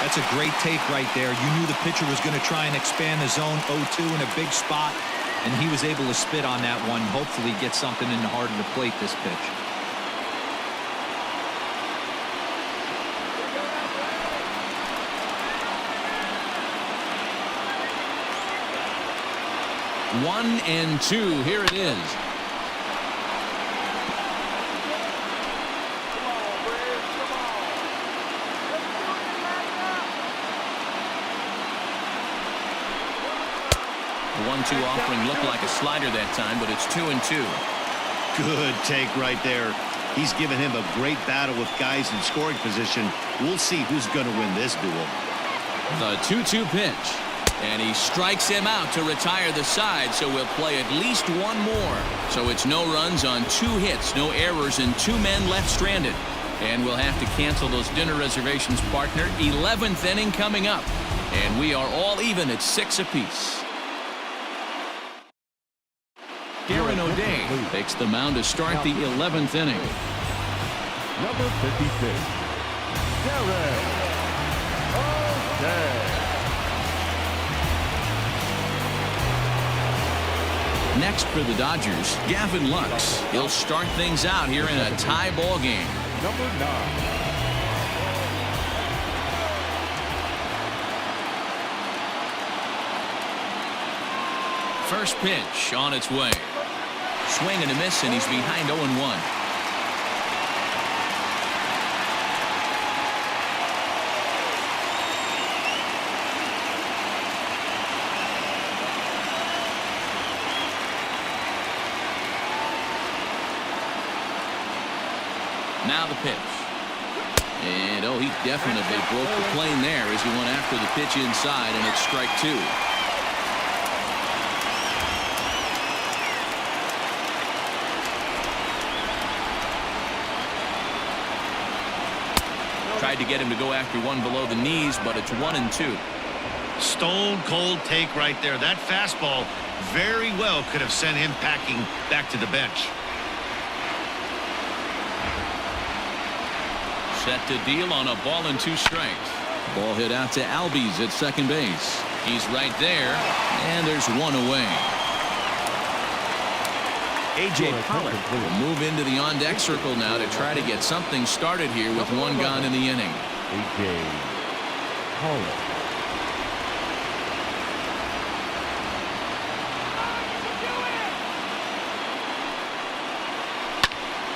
That's a great take right there. You knew the pitcher was going to try and expand the zone. 0-2 in a big spot, and he was able to spit on that one. Hopefully get something in the heart of the plate this pitch. One and two. Here it is. The 1-2 offering looked like a slider that time, but it's 2-2. Good take right there. He's given him a great battle with guys in scoring position. We'll see who's going to win this duel. The 2-2 pitch. And he strikes him out to retire the side, so we'll play at least one more. So it's no runs on 2 hits, no errors, and 2 men left stranded. And we'll have to cancel those dinner reservations, partner. 11th inning coming up. And we are all even at 6 apiece. Darren O'Day takes the mound to start the 11th inning. Number 56, Darren O'Day. Next for the Dodgers, Gavin Lux. He'll start things out here in a tie ball game. Number 9. First pitch on its way. Swing and a miss, and he's behind 0-1. Now the pitch. And, he definitely broke the plane there as he went after the pitch inside, and it's strike 2. Tried to get him to go after one below the knees, but it's 1-2. Stone cold take right there. That fastball very well could have sent him packing back to the bench. Set to deal on a ball and 2 strikes. Ball hit out to Albies at second base. He's right there, and there's 1 away. A.J. Pollard will move into the on-deck circle now to try to get something started here with 1 gone in the inning. A.J. Pollard.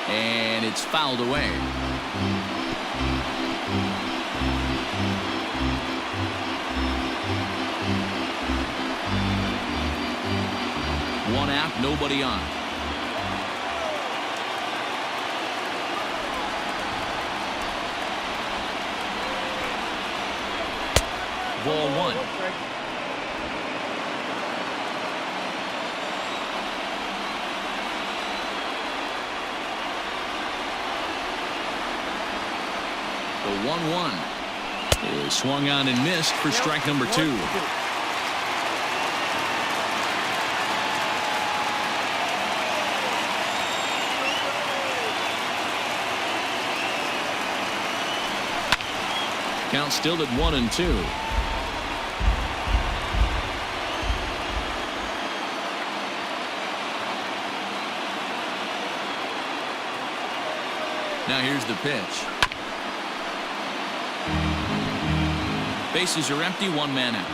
And it's fouled away. One out, nobody on. Ball 1. The 1-1 is swung on and missed for strike number 2. Count still at 1-2. Now here's the pitch. Bases are empty, 1 man out.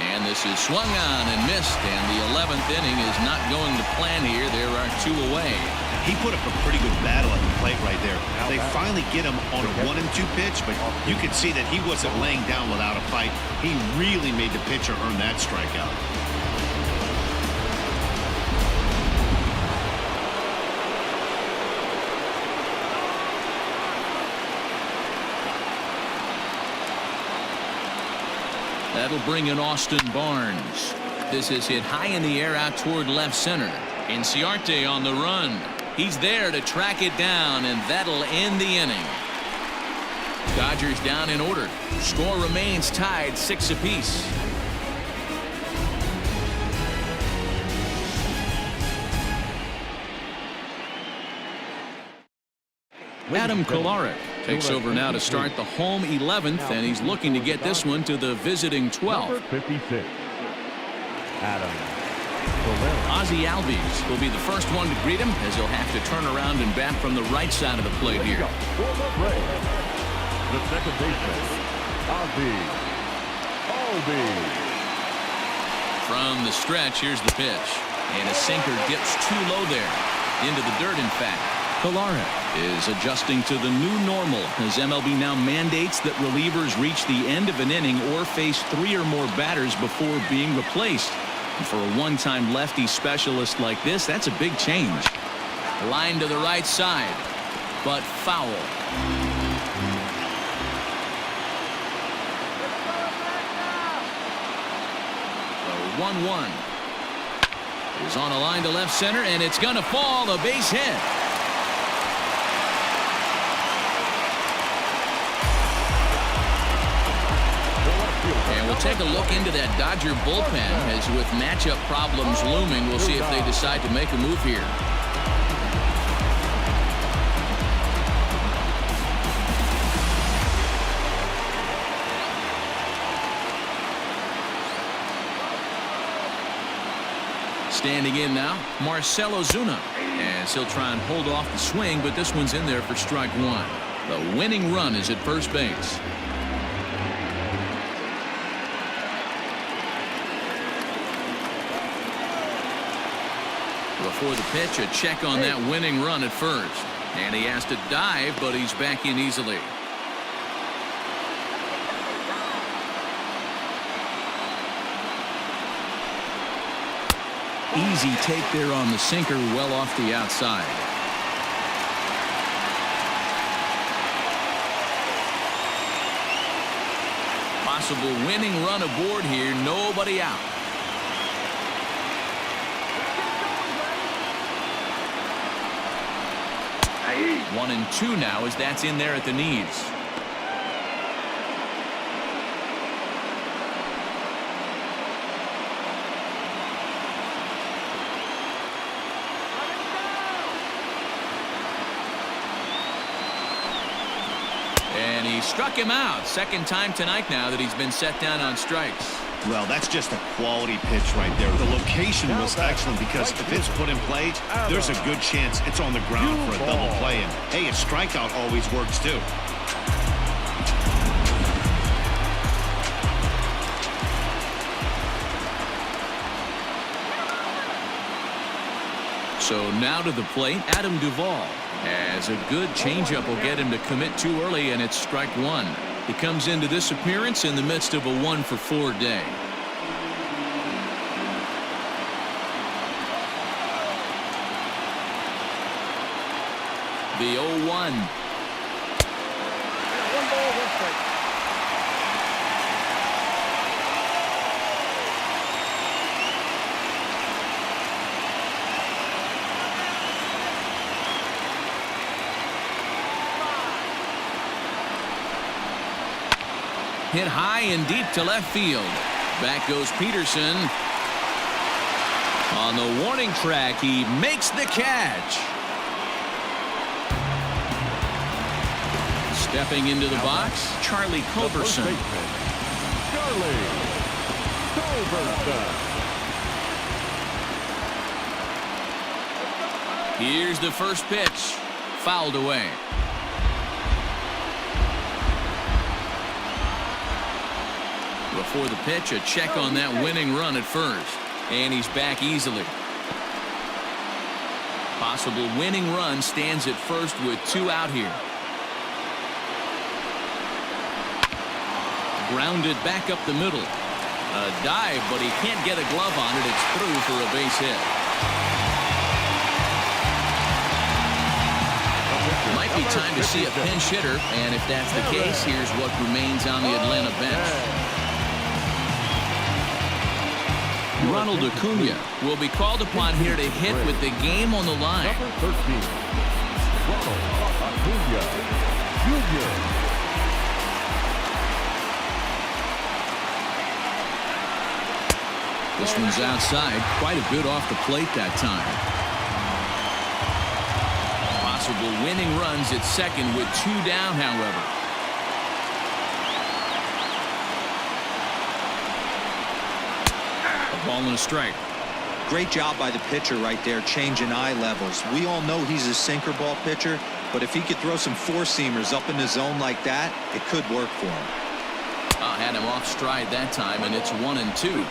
And this is swung on and missed, and the 11th inning is not going to plan here. There are 2 away. He put up a pretty good battle at the plate right there. They finally get him on a 1-2 pitch, but you could see that he wasn't laying down without a fight. He really made the pitcher earn that strikeout. That'll bring in Austin Barnes. This is hit high in the air out toward left center. Inciarte on the run. He's there to track it down, and that'll end the inning. Dodgers down in order. Score remains tied 6 apiece. Adam Kolarek takes over now to start the home 11th, and he's looking to get this one to the visiting 12th. Number 56, Adam. Ozzie Albies will be the first one to greet him, as he'll have to turn around and bat from the right side of the plate here. For the Braves, the second baseman, Albies. From the stretch, here's the pitch. And a sinker dips too low there. Into the dirt, in fact. Kolarek is adjusting to the new normal, as MLB now mandates that relievers reach the end of an inning or face 3 or more batters before being replaced. And for a one-time lefty specialist like this, that's a big change. Line to the right side, but foul. The 1-1 is on a line to left center, and it's going to fall. A base hit. And we'll take a look into that Dodger bullpen, as with matchup problems looming, we'll see if they decide to make a move here. Standing in now, Marcell Ozuna, as he'll try and hold off the swing, but this one's in there for strike 1. The winning run is at first base. Before the pitch, a check on that winning run at first. And he has to dive, but he's back in easily. Easy take there on the sinker, well off the outside. Possible winning run aboard here, nobody out. One and two now, as that's in there at the knees. And he struck him out. Second time tonight now that he's been set down on strikes. Well, that's just a quality pitch right there. The location was excellent, because if it's put in play, there's a good chance it's on the ground for a double play. And hey, a strikeout always works too. So now to the plate, Adam Duvall. As a good changeup will get him to commit too early, and it's strike 1. He comes into this appearance in the midst of a 1-for-4 day. The 0-1. Hit high and deep to left field. Back goes Peterson. On the warning track, he makes the catch. Stepping into the box, Charlie Culberson. Here's the first pitch. Fouled away. Before the pitch, a check on that winning run at first. And he's back easily. Possible winning run stands at first with 2 out here. Grounded back up the middle. A dive, but he can't get a glove on it. It's through for a base hit. Might be time to see a pinch hitter, and if that's the case, here's what remains on the Atlanta bench. Ronald Acuna will be called upon here to hit with the game on the line. Number 13, Ronald Acuna Jr. This one's outside, quite a bit off the plate that time. Possible winning runs at second with 2 down, however. A ball and a strike. Great job by the pitcher right there, changing eye levels. We all know he's a sinker ball pitcher, but if he could throw some four-seamers up in the zone like that, it could work for him. Had him off stride that time, and it's 1-2.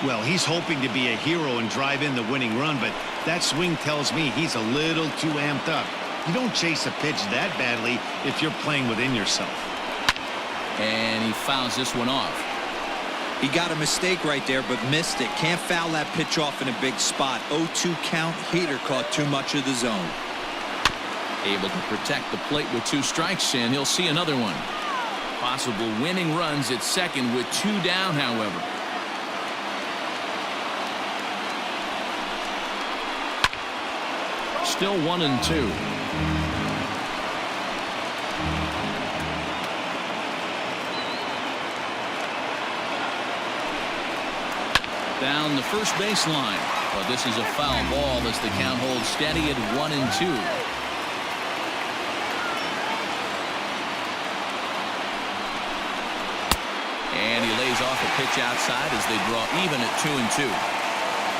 Well, he's hoping to be a hero and drive in the winning run, but that swing tells me he's a little too amped up. You don't chase a pitch that badly if you're playing within yourself. And he fouls this one off. He got a mistake right there, but missed it. Can't foul that pitch off in a big spot. 0-2 count. Heater caught too much of the zone. Able to protect the plate with 2 strikes, and he'll see another one. Possible winning runs at second with 2 down, however. Still 1-2. Down the first baseline. But this is a foul ball as the count holds steady at 1-2. And he lays off a pitch outside as they draw even at 2-2.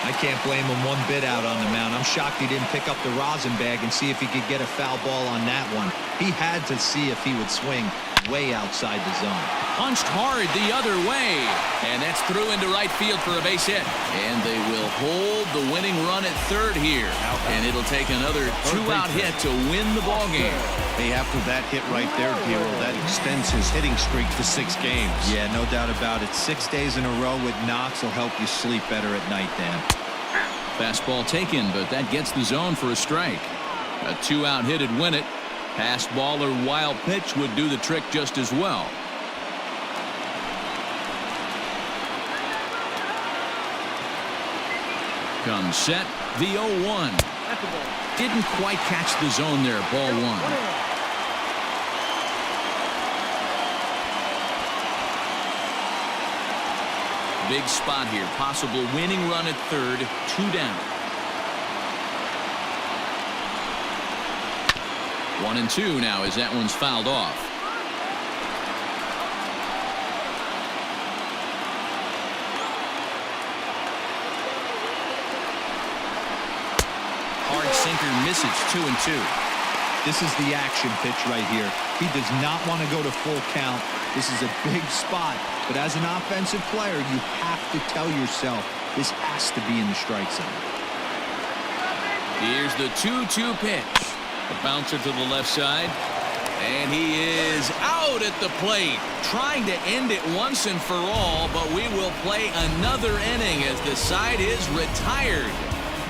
I can't blame him one bit out on the mound. I'm shocked he didn't pick up the rosin bag and see if he could get a foul ball on that one. He had to see if he would swing way outside the zone. Punched hard the other way, and that's through into right field for a base hit. And they will hold the winning run at third here, and it'll take another 2-out hit to win the ball game. Hey, after that hit right there, Hero, that extends his hitting streak to 6 games. Yeah, no doubt about it. 6 days in a row with knocks will help you sleep better at night, Dan. Fastball taken, but that gets the zone for a strike. A 2-out hit'd win it. Pass ball or wild pitch would do the trick just as well. Comes set, the 0-1. Didn't quite catch the zone there, ball 1. Big spot here. Possible winning run at third. 2 down. 1-2 now as that one's fouled off. Hard sinker misses. 2-2. This is the action pitch right here. He does not want to go to full count. This is a big spot, but as an offensive player, you have to tell yourself this has to be in the strike zone. Here's the 2-2 pitch. A bouncer to the left side, and he is out at the plate, trying to end it once and for all, but we will play another inning as the side is retired.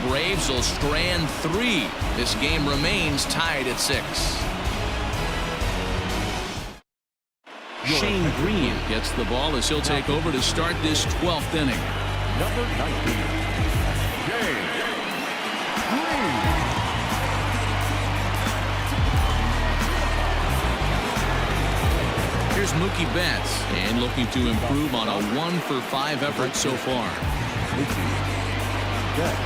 Braves will strand 3. This game remains tied at 6. Shane Green gets the ball as he'll take over to start this 12th inning. Number 19, Shane Green. Here's Mookie Betts, and looking to improve on a 1-for-5 effort so far. Mookie Betts.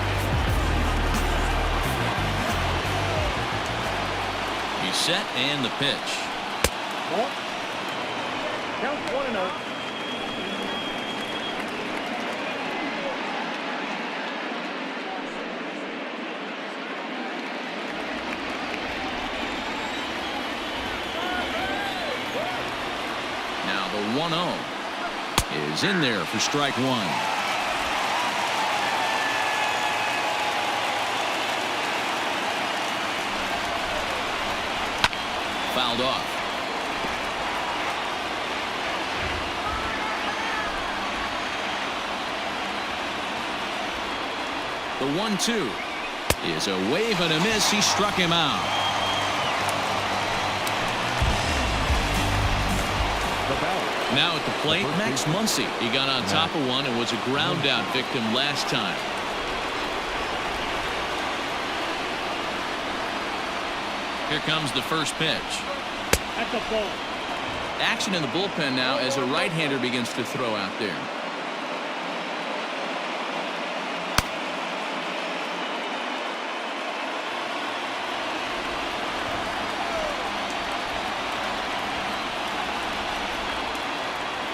He's set, and the pitch. Count 1-0. Now the 1-0 is in there for strike 1. Fouled off. The 1-2 is a wave and a miss. He struck him out. Now at the plate, Max Muncy. He got on top of one and was a ground out victim last time. Here comes the first pitch. That's a ball. Action in the bullpen now as a right-hander begins to throw out there.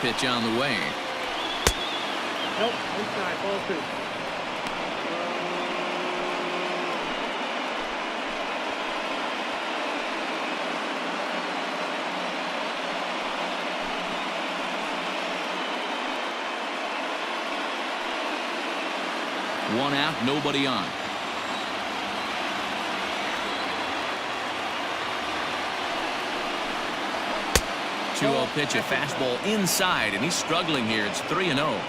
pitch on the way. Nope, inside, ball 2. One out, nobody on. Two-0 pitch, a fastball inside, and he's struggling here. It's 3-0.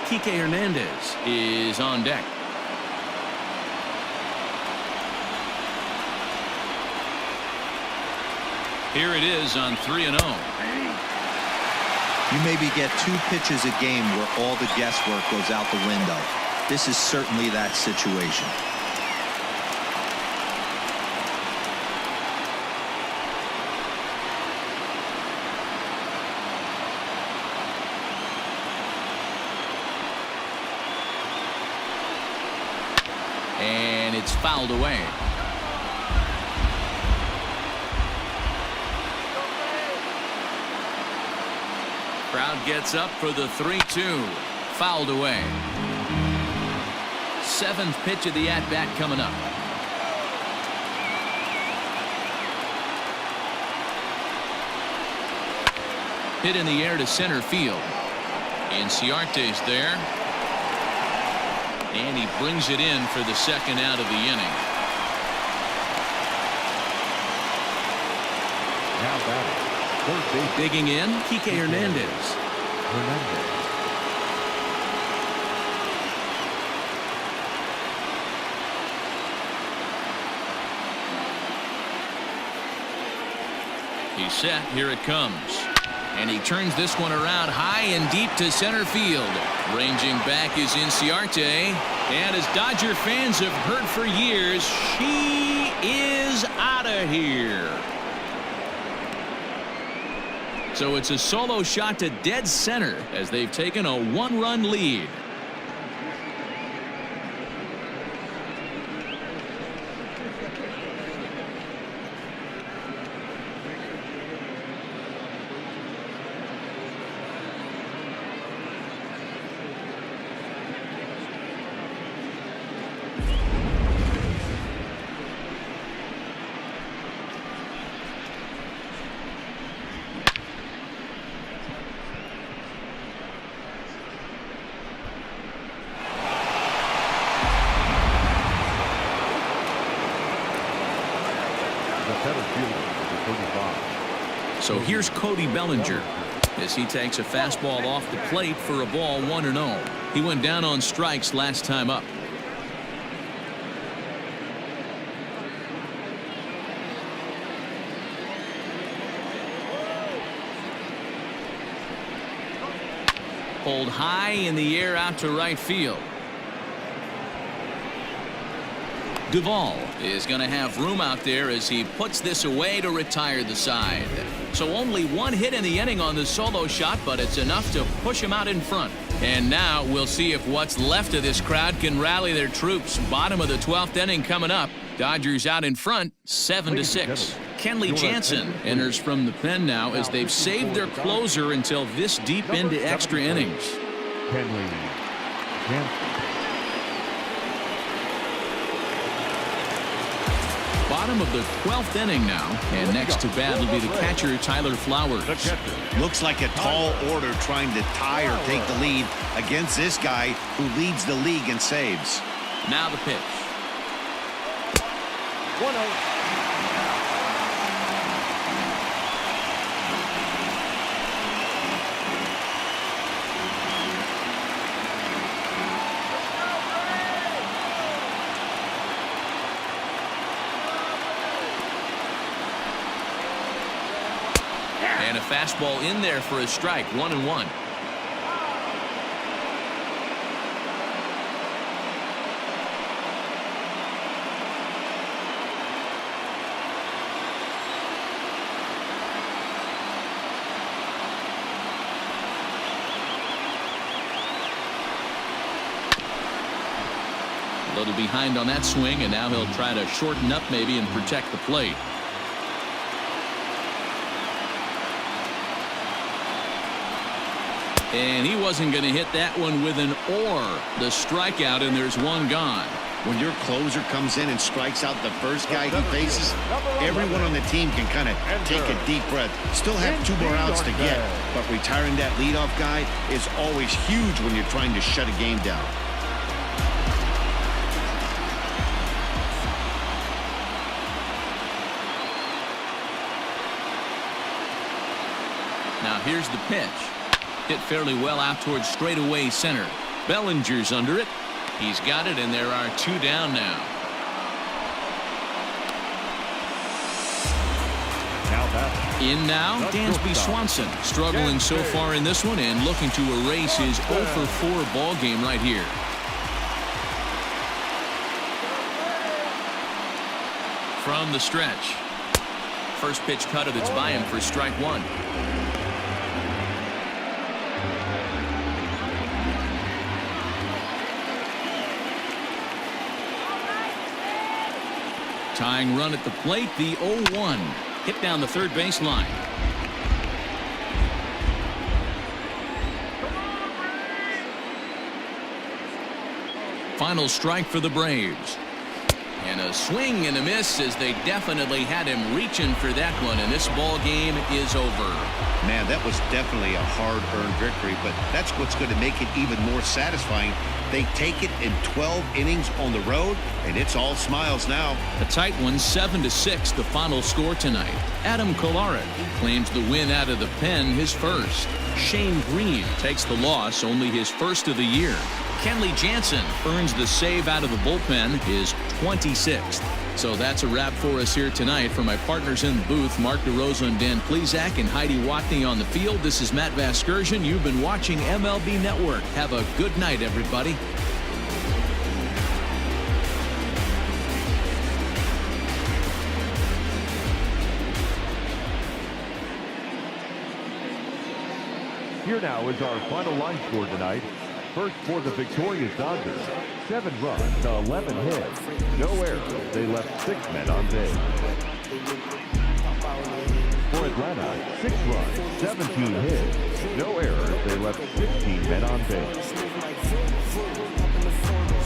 Hernandez is on deck. Here it is on 3-0. You maybe get 2 pitches a game where all the guesswork goes out the window. This is certainly that situation. And it's fouled away. Crowd gets up for the 3-2. Fouled away. 7th pitch of the at-bat coming up. Hit in the air to center field. Inciarte's there. And he brings it in for the 2nd out of the inning. Now batting, third base. Digging in, Hernandez. He's set. Here it comes. And he turns this one around high and deep to center field. Ranging back is Inciarte. And as Dodger fans have heard for years, she is out of here. So it's a solo shot to dead center as they've taken a 1-run lead. So here's Cody Bellinger as he takes a fastball off the plate for a ball 1-0. He went down on strikes last time up. Pulled high in the air out to right field. Duvall is going to have room out there as he puts this away to retire the side. So only 1 hit in the inning on the solo shot, but it's enough to push him out in front. And now we'll see if what's left of this crowd can rally their troops. Bottom of the 12th inning coming up. Dodgers out in front 7-6. Kenley Jansen enters from the pen now as they've saved their closer until this deep into extra innings. Kenley Jansen. Bottom of the 12th inning now, and next to bat will be the catcher Tyler Flowers. Looks like a tall order trying to tie or take the lead against this guy who leads the league in saves. Now the pitch. 1-0. And a fastball in there for a strike. 1-1. A little behind on that swing, and now he'll try to shorten up maybe and protect the plate. And he wasn't going to hit that one with an or. The strikeout, and there's one gone. When your closer comes in and strikes out the first guy he faces, everyone on the team can kind of take a deep breath. Still have 2 more outs to get, but retiring that leadoff guy is always huge when you're trying to shut a game down. Now here's the pitch. Hit fairly well out towards straightaway center. Bellinger's under it. He's got it, and there are 2 down now. In now, Dansby Swanson, struggling so far in this one and looking to erase his 0 for 4 ball game right here. From the stretch. First pitch cut, it's by him for strike 1. Tying run at the plate, the 0-1. Hit down the third base line. Final strike for the Braves. And a swing and a miss as they definitely had him reaching for that one, and this ball game is over. Man, that was definitely a hard-earned victory, but that's what's going to make it even more satisfying. They take it in 12 innings on the road, and it's all smiles now. A tight one, 7-6, the final score tonight. Adam Kolarek claims the win out of the pen, his first. Shane Green takes the loss, only his first of the year. Kenley Jansen earns the save out of the bullpen, his 26th. So that's a wrap for us here tonight. For my partners in the booth, Mark DeRosa and Dan Plesac and Heidi Watney on the field, this is Matt Vasgersian. You've been watching MLB Network. Have a good night, everybody. Here now is our final line score tonight. First for the victorious Dodgers, 7 runs, 11 hits, no errors. They left 6 men on base. For Atlanta, 6 runs, 17 hits, no errors. They left 16 men on base.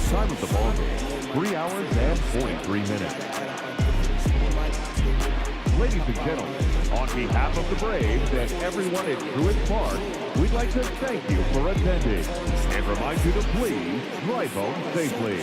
Time of the ball game, 3 hours and 43 minutes. Ladies and gentlemen, on behalf of the Braves and everyone at Truist Park, we'd like to thank you for attending and remind you to please drive home safely.